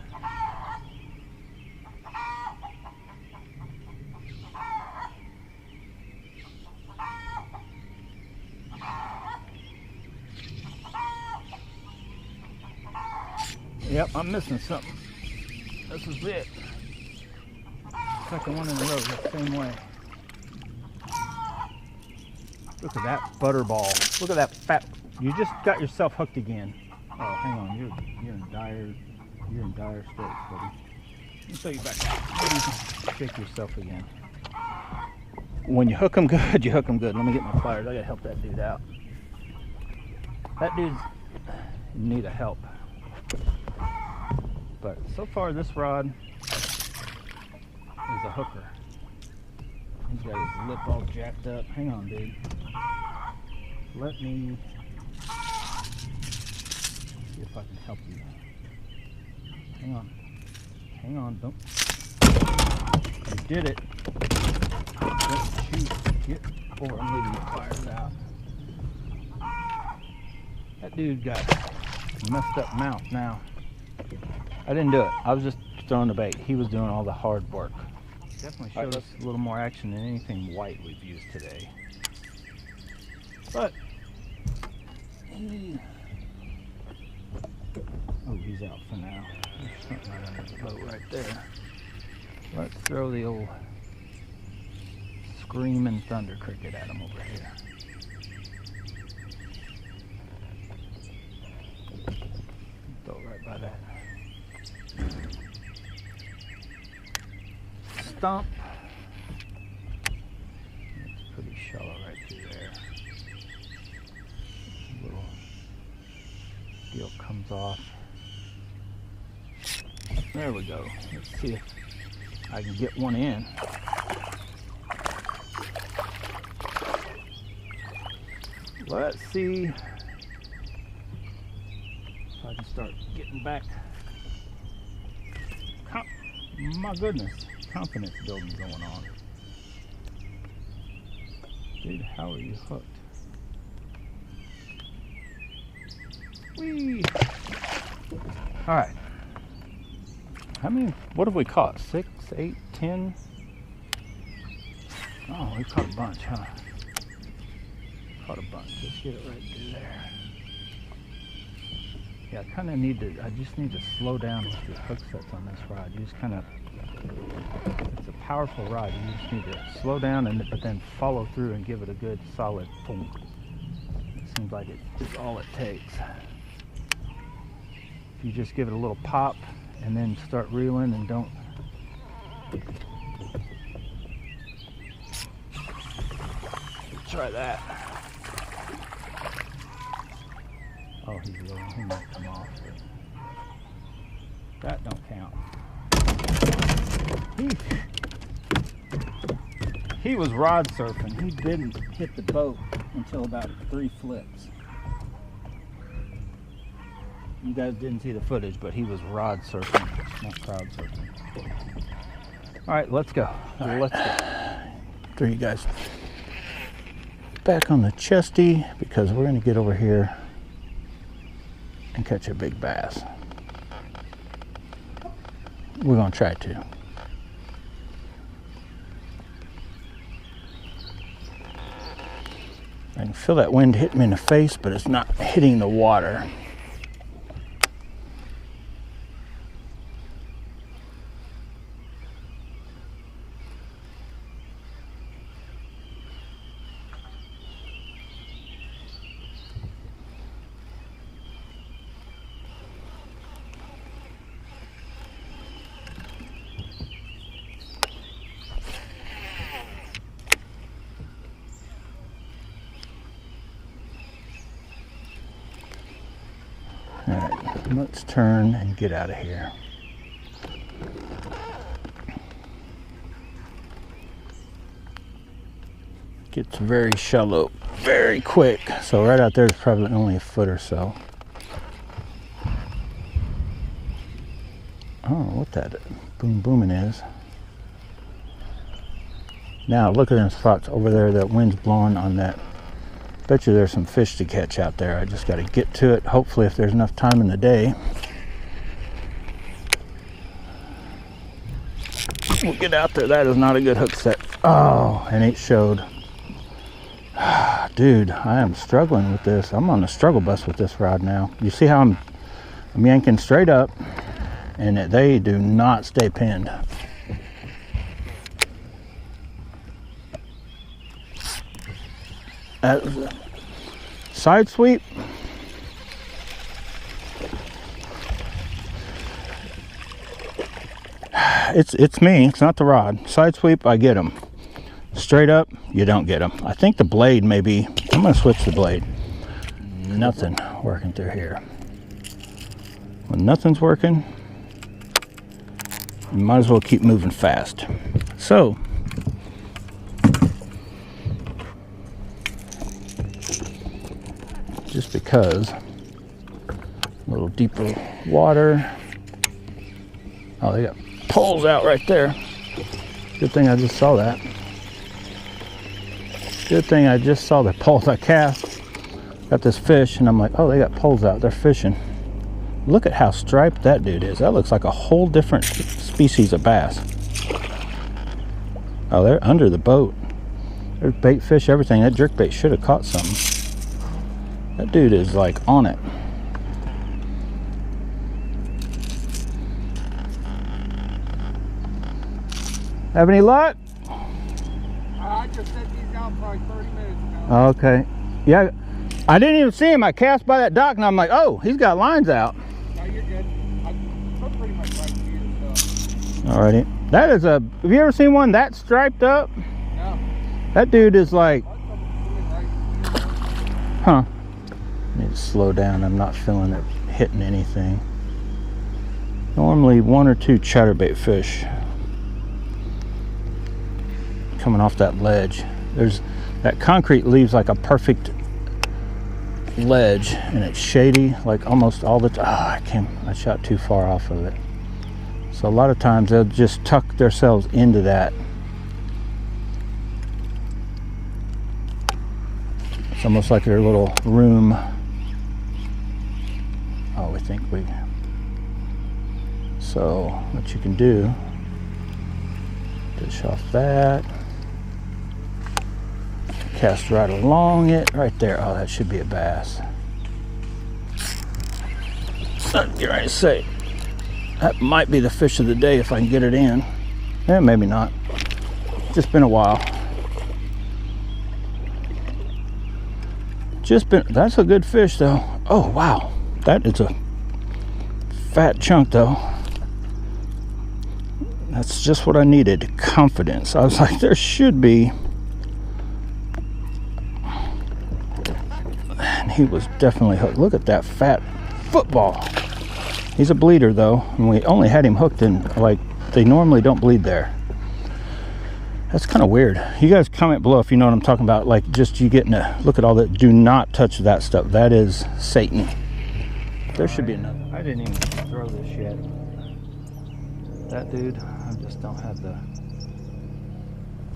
Yep, I'm missing something. This is it. Second one in a row, the same way. Look at that butterball. Look at that fat. You just got yourself hooked again. Oh, hang on. You're in dire straits, buddy. Let me show you back out. Maybe you can shake yourself again. When you hook them good, you hook them good. Let me get my pliers. I gotta help that dude out. That dude's in need of help. But so far, this rod is a hooker. He's got his lip all jacked up. Hang on, dude. Let me see if I can help you. Hang on. Hang on. Don't. You did it. Don't shoot. Get over. I'm leaving the pliers out. That dude got a messed up mouth now. I didn't do it. I was just throwing the bait. He was doing all the hard work. Definitely showed us a little more action than anything white we've used today. But oh, he's out for now. There's something right under the boat right there. Let's throw the old screaming thunder cricket at him over here. Throw it right by that. Stump. It's pretty shallow right through there. A little deal comes off. There we go. Let's see if I can get one in. Let's see if I can start getting back. My goodness, confidence building going on. Dude, how are you hooked? Whee! Alright. How many, what have we caught? 6, 8, 10? Oh, we caught a bunch, huh? Caught a bunch. Let's get it right through there. Yeah, I kind of need to, I just need to slow down with the hook sets on this rod. You just kind of, it's a powerful rod. You just need to slow down but then follow through and give it a good solid thump. It seems like it's all it takes. If you just give it a little pop and then start reeling and don't. Try that. Oh, he's low. He might come off. That don't count. He was rod surfing. He didn't hit the boat until about 3 flips. You guys didn't see the footage, but he was rod surfing, not crowd surfing. All right, let's go. Let's go. Throw you guys back on the chesty because we're going to get over here and catch a big bass. We're going to try to. I can feel that wind hitting me in the face, but it's not hitting the water. Let's turn and get out of here. Gets very shallow very quick. So right out there is probably only a foot or so. I don't know what that boom booming is. Now look at them spots over there. That wind's blowing on that. Bet you there's some fish to catch out there. I just got to get to it. Hopefully if there's enough time in the day, we'll get out there. That is not a good hook set. Oh, and it showed. Dude, I am struggling with this. I'm on the struggle bus with this rod now. You see how I'm yanking straight up, and they do not stay pinned. Side sweep. It's me. It's not the rod. Side sweep, I get them. Straight up, you don't get them. I think the blade maybe. I'm gonna switch the blade. Nothing working through here. When nothing's working, you might as well keep moving fast. So, just because a little deeper water. Oh, they got poles out right there. Good thing I just saw that. Good thing I just saw the poles. I cast, got this fish, and I'm like, oh, they got poles out. They're fishing. Look at how striped that dude is. That looks like a whole different species of bass. Oh, they're under the boat. There's bait fish, everything. That jerkbait should have caught something. That dude is like on it. Have any luck? I just set these out probably 30 minutes ago. Okay. Yeah, I didn't even see him. I cast by that dock and I'm like, oh, he's got lines out. No, you're good. I'm pretty much right here. So. Alrighty. That is a, have you ever seen one that striped up? No. That dude is like, huh. I need to slow down. I'm not feeling it hitting anything. Normally one or two chatterbait fish coming off that ledge. There's that concrete leaves like a perfect ledge, and it's shady like almost all the time. I shot too far off of it. So a lot of times they'll just tuck themselves into that. It's almost like their little room. Oh, we think we. So what you can do, dish off that. Cast right along it, right there. Oh, that should be a bass. You're right to say, that might be the fish of the day if I can get it in. Yeah, maybe not. Just been a while. That's a good fish though. Oh, wow. That is a fat chunk though. That's just what I needed, confidence. I was like, there should be. And he was definitely hooked. Look at that fat football. He's a bleeder though, and we only had him hooked in, like, they normally don't bleed there. That's kind of weird. You guys comment below if you know what I'm talking about. Like, just you getting a look at all that. Do not touch that stuff. That is Satan. There should be another. I didn't even throw this yet. That dude, I just don't have the.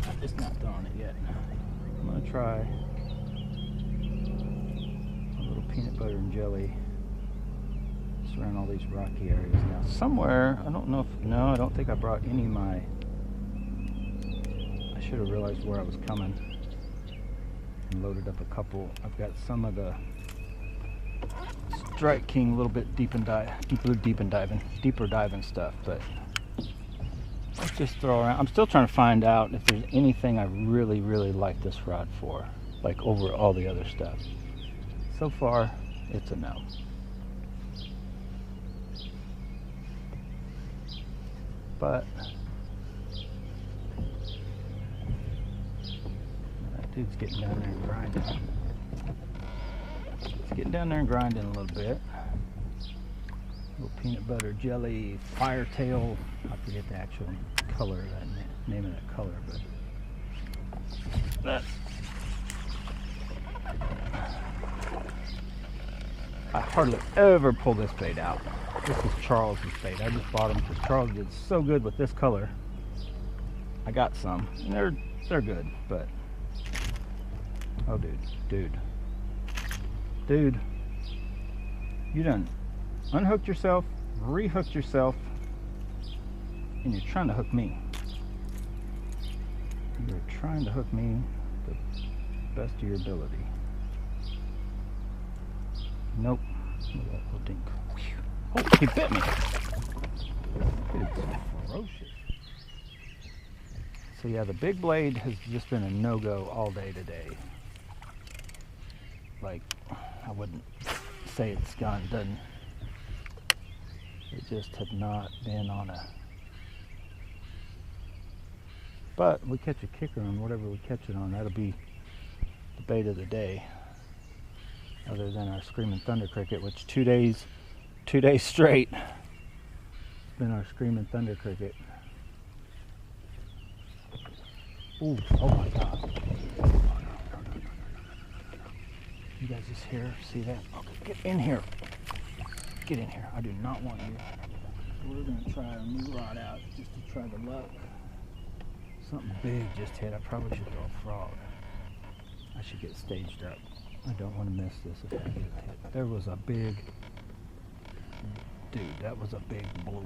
I'm just not throwing it yet. I'm gonna try a little peanut butter and jelly just around all these rocky areas. Now, somewhere, I don't know if, no, I don't think I brought any of my. I should have realized where I was coming and loaded up a couple. I've got some of the Strike King, a little bit deeper diving stuff, but let's just throw around. I'm still trying to find out if there's anything I really like this rod for, like over all the other stuff. So far, it's a no. But that dude's getting down there and grinding. It's getting down there and grinding a little bit. Little peanut butter jelly firetail. I forget the actual color, that name of that color, but that. I hardly ever pull this bait out. This is Charles's bait. I just bought them because Charles did so good with this color. I got some, and they're good, but oh, dude, you done unhooked yourself, rehooked yourself, and you're trying to hook me. You're trying to hook me the best of your ability. Nope. Oh, dink. Oh, he bit me. It's ferocious. So yeah, the big blade has just been a no-go all day today. Like, I wouldn't say it's gone done. It just had not been on a... But we catch a kicker on whatever we catch it on. That'll be the bait of the day. Other than our screaming thunder cricket, which 2 days straight, it's been our screaming thunder cricket. Ooh, oh my God. You guys just see that? Okay, get in here. Get in here. I do not want you. We're going to try a new rod out just to try the luck. Something big just hit. I probably should throw a frog. I should get staged up. I don't want to miss this if I get hit. There was a big... Dude, that was a big bloop.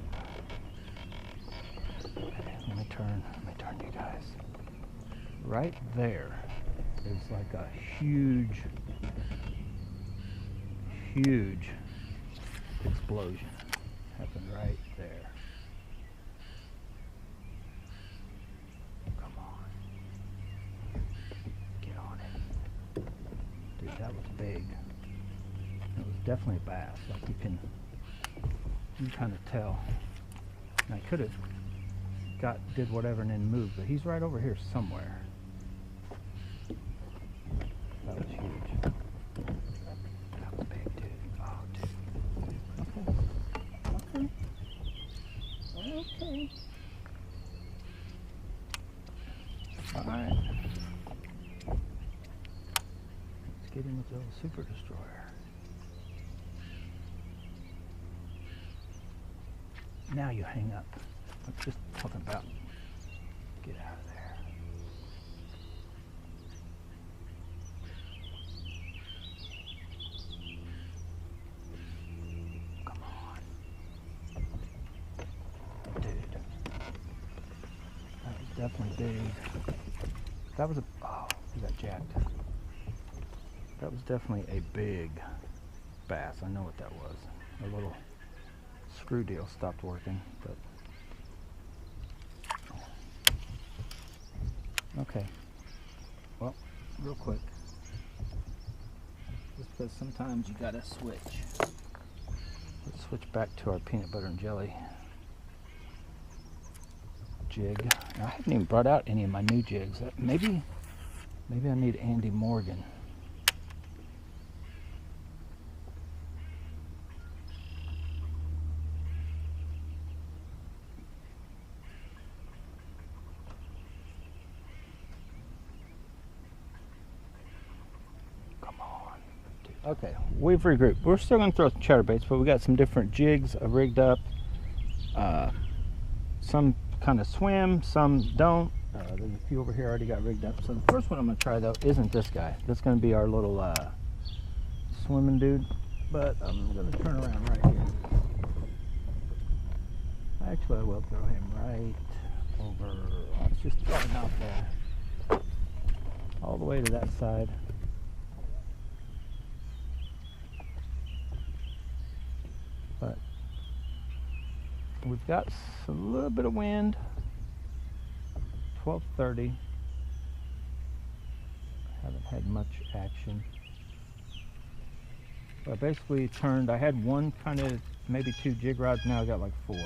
Okay, let me turn you guys. Right there is like a huge explosion. Happened right there. Come on. Get on it. Dude, that was big. It was definitely a bass. Like you can kind of tell. And I could have did whatever and then moved, but he's right over here somewhere. That was huge. That was big, dude. Oh, dude. Okay. All right. Let's get in with the old super destroyer. Now you hang up. I'm just talking about get out of there. Come on. Dude. That was definitely big. That was he got jacked. That was definitely a big bass. I know what that was. A little screw deal stopped working, but okay. Well, real quick, just because sometimes you gotta switch. Let's switch back to our peanut butter and jelly jig. Now, I haven't even brought out any of my new jigs. Maybe I need Andy Morgan. Okay, we've regrouped. We're still going to throw some chatterbaits, but we got some different jigs rigged up. Some kind of swim, some don't. There's a few over here already got rigged up. So the first one I'm going to try, though, isn't this guy. That's going to be our little swimming dude. But I'm going to turn around right here. Actually, I will throw him right over. Let's just throw him out there. All the way to that side. But we've got a little bit of wind. 12:30. Haven't had much action. But I basically turned. I had one kind of maybe two jig rods. Now I got like 4.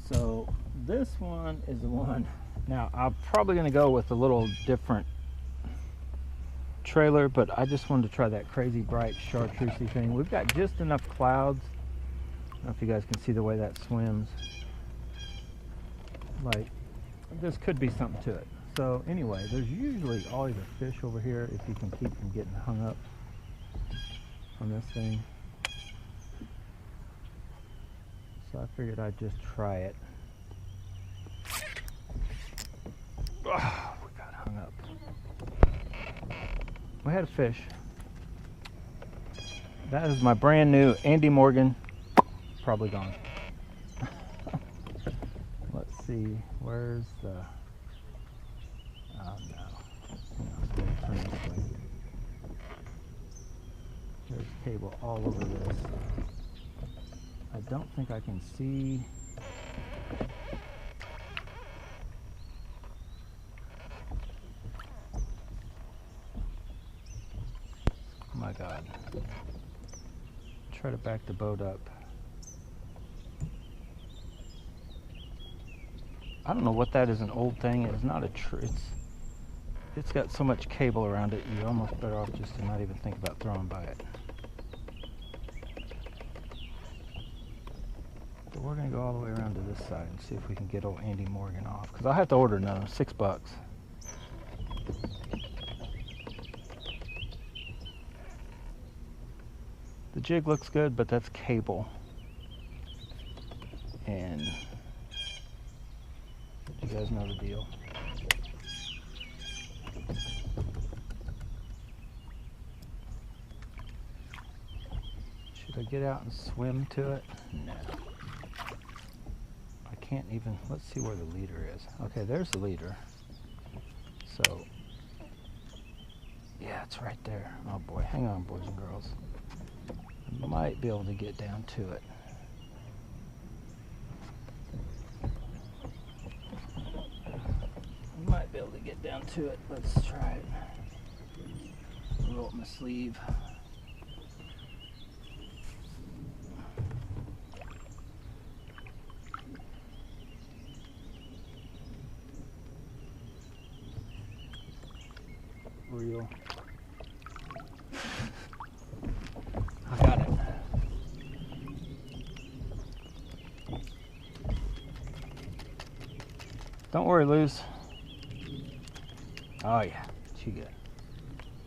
So this one is the one. Now I'm probably going to go with a little different trailer, but I just wanted to try that crazy bright chartreusey thing. We've got just enough clouds know if you guys can see the way that swims. Like, this could be something to it. So anyway, there's usually always a fish over here if you can keep from getting hung up on this thing. So I figured I'd just try it. Oh, we got hung up. We had a fish. That is my brand new Andy Morgan. Probably gone. Let's see, where's the... Oh no. Turn this way. There's cable all over this. I don't think I can see. Oh my God. Try to back the boat up. I don't know what that is, an old thing. It's not a tree. It's got so much cable around it, you're almost better off just to not even think about throwing by it. But we're gonna go all the way around to this side and see if we can get old Andy Morgan off. Because I'll have to order another, $6. The jig looks good, but that's cable. And you guys know the deal. Should I get out and swim to it? No. I can't even, let's see where the leader is. Okay, there's the leader. So, yeah, it's right there. Oh boy, hang on, boys and girls. I might be able to get down to it. Might be able to get down to it. Let's try it. Roll up my sleeve. Reel. I got it. Don't worry, Luz. Oh yeah, she good.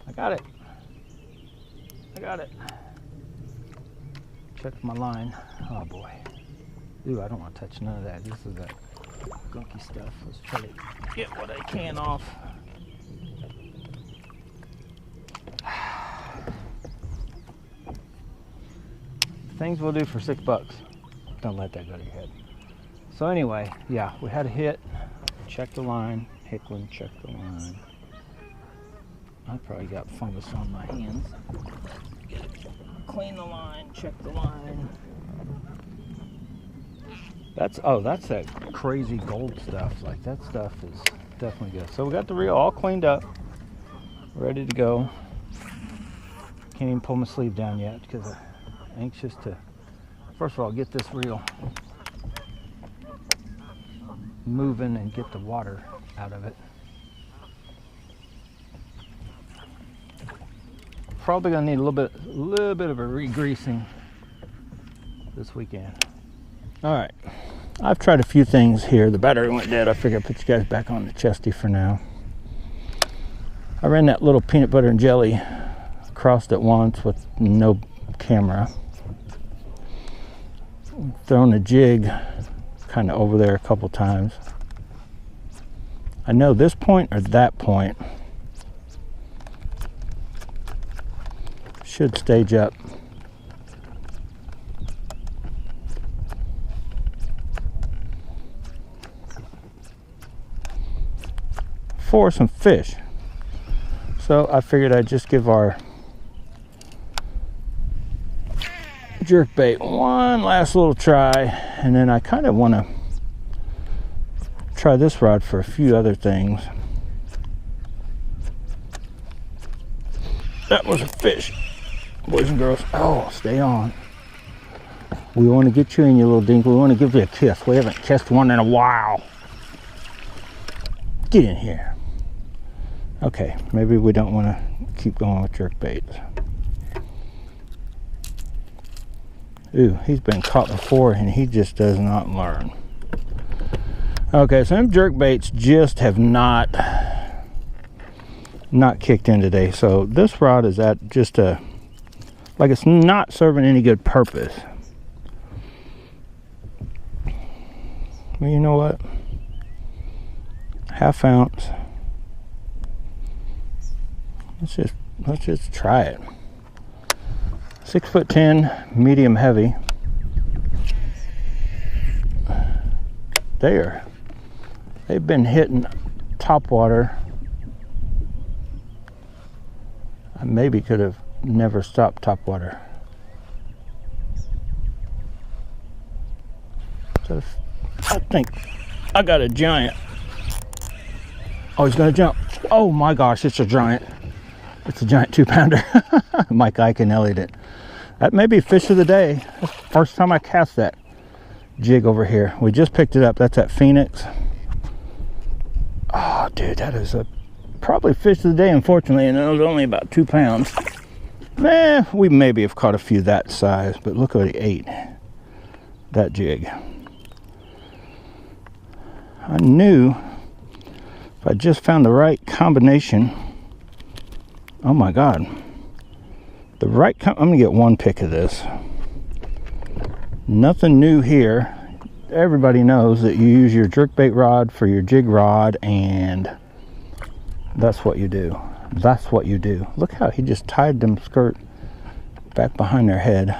I got it. I got it. Check my line. Oh boy. Ooh, I don't want to touch none of that. This is that gunky stuff. Let's try to get what I can off. Things we'll do for $6. Don't let that go to your head. So anyway, yeah, we had a hit. Check the line. Hickling, check the line. I probably got fungus on my hands. Clean the line, check the line. That's that crazy gold stuff. Like, that stuff is definitely good. So we got the reel all cleaned up, ready to go. Can't even pull my sleeve down yet because I'm anxious to, first of all, get this reel moving and get the water out of it. Probably gonna need a little bit of a re-greasing this weekend. All right, I've tried a few things here. The battery went dead. I figured I'd put you guys back on the chesty for now. I ran that little peanut butter and jelly across it once with no camera. Thrown a jig kind of over there a couple times. I know this point or that point should stage up. For some fish. So I figured I'd just give our jerkbait one last little try, and then I kind of want to try this rod for a few other things. That was a fish, boys and girls. Oh, stay on. We want to get you in, you little dink. We want to give you a kiss. We haven't kissed one in a while. Get in here. Okay, maybe we don't want to keep going with jerkbaits. Ooh, he's been caught before and he just does not learn. Okay, so them jerk baits just have not kicked in today. So this rod is at just a, like, it's not serving any good purpose. Well, you know what? Half ounce. Let's just try it. 6'10", medium heavy. They've been hitting top water. I maybe could have never stopped top water. So I think I got a giant. Oh, he's gonna jump. Oh my gosh, it's a giant. It's a giant 2-pounder. Mike Iaconelli'd it. That may be fish of the day. That's the first time I cast that jig over here. We just picked it up. That's at Phoenix. Oh, dude, that is probably fish of the day, unfortunately, and it was only about 2 pounds. We maybe have caught a few that size, but look what he ate. That jig. I knew if I just found the right combination. Oh my God. I'm gonna get one pick of this. Nothing new here. Everybody knows that you use your jerkbait rod for your jig rod, and that's what you do. That's what you do. Look how he just tied them skirt back behind their head.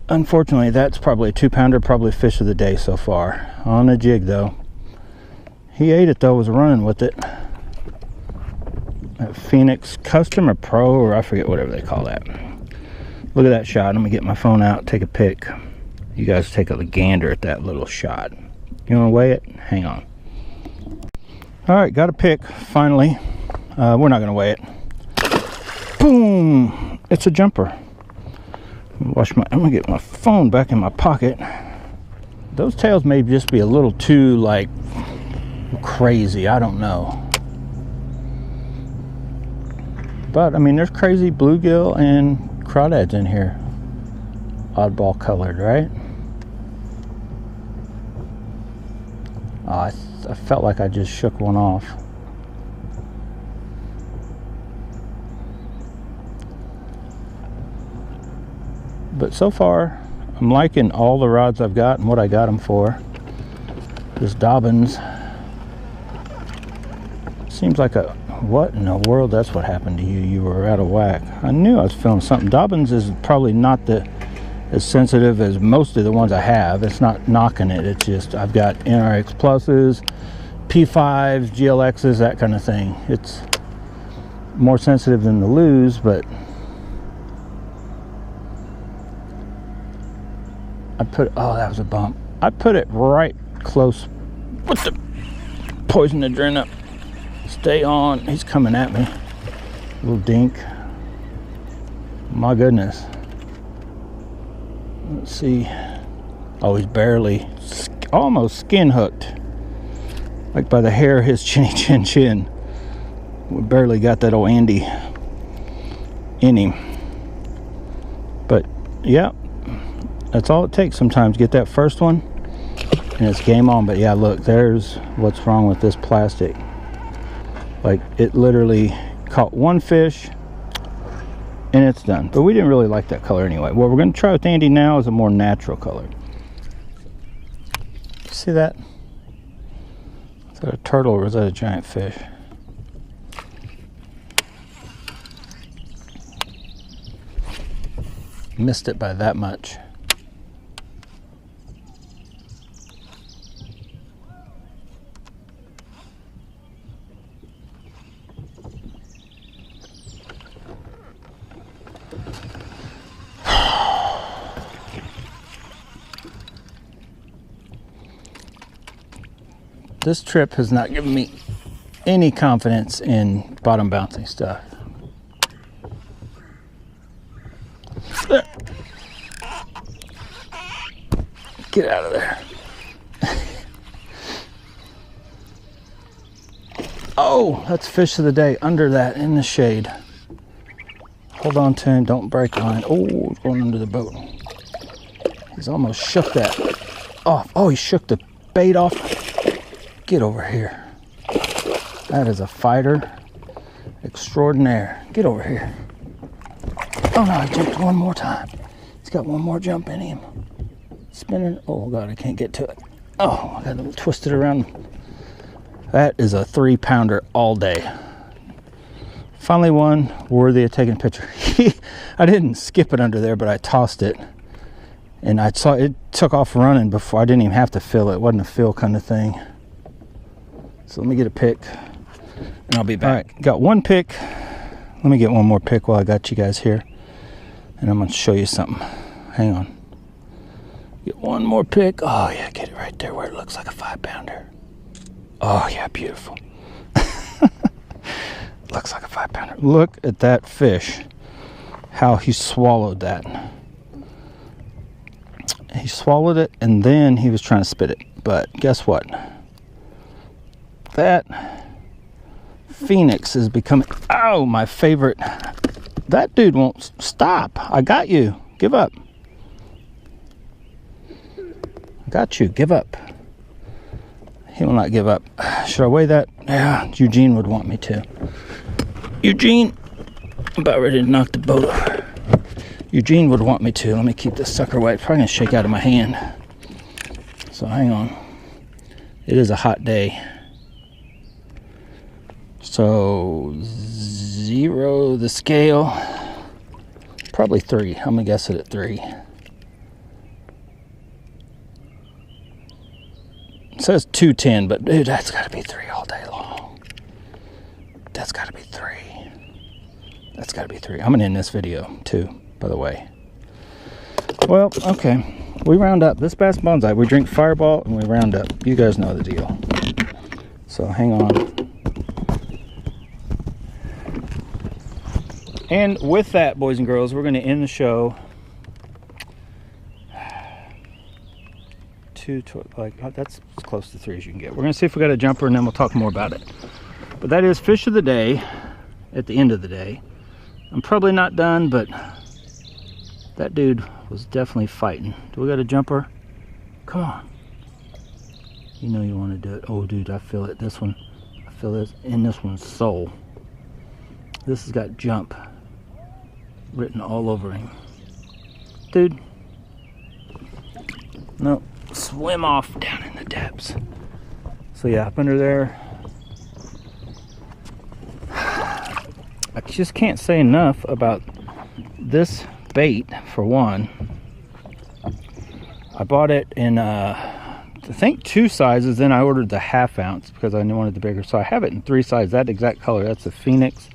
Unfortunately, that's probably a 2-pounder, probably fish of the day so far. On a jig though. He ate it though, was running with it. That Phenix Custom or Pro, or I forget, whatever they call that. Look at that shot. I'm gonna get my phone out, take a pic. You guys take a gander at that little shot. You wanna weigh it? Hang on. All right, got a pic finally. We're not gonna weigh it. Boom! It's a jumper. I'm gonna get my phone back in my pocket. Those tails may just be a little too, like, crazy. I don't know. But I mean, there's crazy bluegill and crawdads in here. Oddball colored, right? Oh, I felt like I just shook one off. But so far, I'm liking all the rods I've got and what I got them for. This Dobbins seems like a, what in the world? That's what happened to you. You were out of whack. I knew I was feeling something. Dobbins is probably not as sensitive as most of the ones I have. It's not knocking it. It's just I've got NRX pluses, P5s, GLXs, that kind of thing. It's more sensitive than the Lew's, but oh, that was a bump. I put it right close with the poison adrenaline. Stay on. He's coming at me. Little dink. My goodness. Let's see. Oh, he's barely, almost skin hooked. Like by the hair of his chinny chin. We barely got that old Andy in him. But yeah, that's all it takes sometimes. Get that first one and it's game on. But yeah, look, there's what's wrong with this plastic. Like, it literally caught one fish and it's done. But we didn't really like that color anyway. What we're going to try with Andy now is a more natural color. See that? Is that a turtle or is that a giant fish? Missed it by that much. This trip has not given me any confidence in bottom bouncing stuff. There. Get out of there. Oh, that's fish of the day under that in the shade. Hold on to him, don't break line. Oh, he's going under the boat. He's almost shook that off. Oh, he shook the bait off. Get over here. That is a fighter extraordinaire. Get over here. Oh no, he jumped one more time. He's got one more jump in him. Spinning. Oh God, I can't get to it. Oh, I got to twist it around. That is a 3-pounder all day. Finally one worthy of taking a picture. I didn't skip it under there, but I tossed it. And I saw it took off running before I didn't even have to fill it. It wasn't a fill kind of thing. So let me get a pick and I'll be back. All right, got one pick. Let me get one more pick while I got you guys here. And I'm going to show you something. Hang on. Get one more pick. Oh yeah, get it right there where it looks like a 5-pounder. Oh yeah, beautiful. Looks like a 5-pounder. Look at that fish. How he swallowed that. He swallowed it and then he was trying to spit it. But guess what? That phenix is becoming, oh, my favorite. That dude won't stop. I got you. Give up. I got you. Give up. He will not give up. Should I weigh that? Yeah, Eugene would want me to. Eugene, I'm about ready to knock the boat over. Eugene would want me to. Let me keep this sucker away. It's probably going to shake out of my hand. So hang on. It is a hot day. So 0 the scale. Probably 3. I'm going to guess it at 3. It says 210, but dude, that's got to be 3 all day long. That's got to be 3. That's got to be 3. I'm going to end this video too, by the way. Well, okay. We round up. This Bass Bonsai, we drink Fireball and we round up. You guys know the deal. So hang on. And with that, boys and girls, we're going to end the show. That's as close to 3 as you can get. We're going to see if we got a jumper and then we'll talk more about it. But that is fish of the day at the end of the day. I'm probably not done, but that dude was definitely fighting. Do we got a jumper? Come on. You know you want to do it. Oh, dude, I feel it. This one, I feel this in this one's soul. This has got jump written all over him. Dude. No. Swim off down in the depths. So yeah, up under there. I just can't say enough about this bait. For one, I bought it in I think 2 sizes, then I ordered the 1/2 ounce because I wanted the bigger, so I have it in 3 sizes. That exact color, that's the Phoenix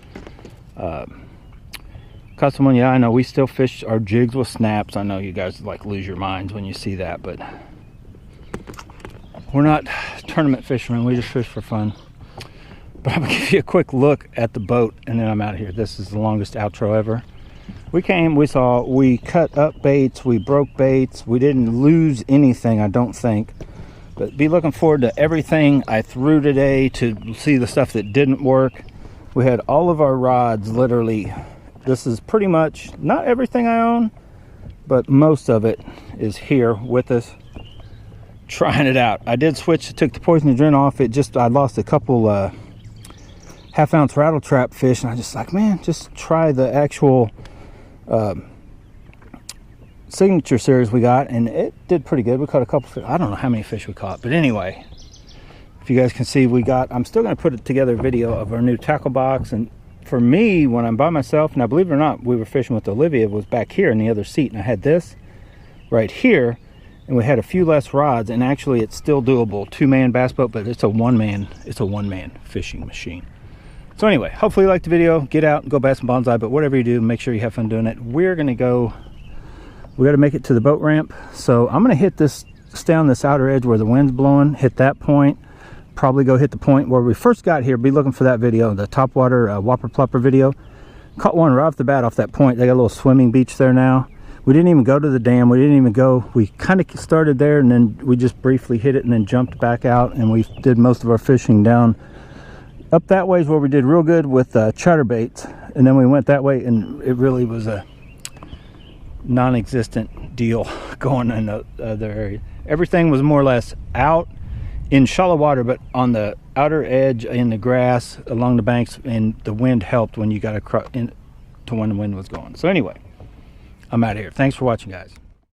custom one. Yeah, I know we still fish our jigs with snaps. I know you guys like lose your minds when you see that, but we're not tournament fishermen. We just fish for fun. But I'm gonna give you a quick look at the boat and then I'm out of here. This is the longest outro ever. We came, we saw, we cut up baits, we broke baits, we didn't lose anything, I don't think. But be looking forward to everything I threw today to see the stuff that didn't work. We had all of our rods, literally. This is pretty much, not everything I own, but most of it is here with us, trying it out. I did switch, took the poison adrenaline off. I lost a couple 1/2 ounce rattle trap fish, and I just like, man, just try the actual signature series we got, and it did pretty good. We caught a couple fish. I don't know how many fish we caught, but anyway, if you guys can see, I'm still going to put together a video of our new tackle box. And for me, when I'm by myself, now believe it or not, we were fishing with Olivia, was back here in the other seat, and I had this right here, and we had a few less rods, and actually it's still doable. 2-man bass boat, but it's a one-man fishing machine. So anyway, hopefully you liked the video. Get out and go bass and bonsai, but whatever you do, make sure you have fun doing it. We're gonna go, we gotta make it to the boat ramp. So I'm gonna hit this, stay on this outer edge where the wind's blowing, hit that point, probably go hit the point where we first got here. Be looking for that video, the topwater whopper plopper video. Caught one right off the bat off that point. They got a little swimming beach there now. We didn't even go to the dam. We didn't even go, we kind of started there and then we just briefly hit it and then jumped back out, and we did most of our fishing down up that way is where we did real good with chatterbaits. and then we went that way, and it really was a non-existent deal going in the other area. Everything was more or less out in shallow water, but on the outer edge in the grass along the banks, and the wind helped when you got across to when the wind was going. So anyway, I'm out of here. Thanks for watching, guys.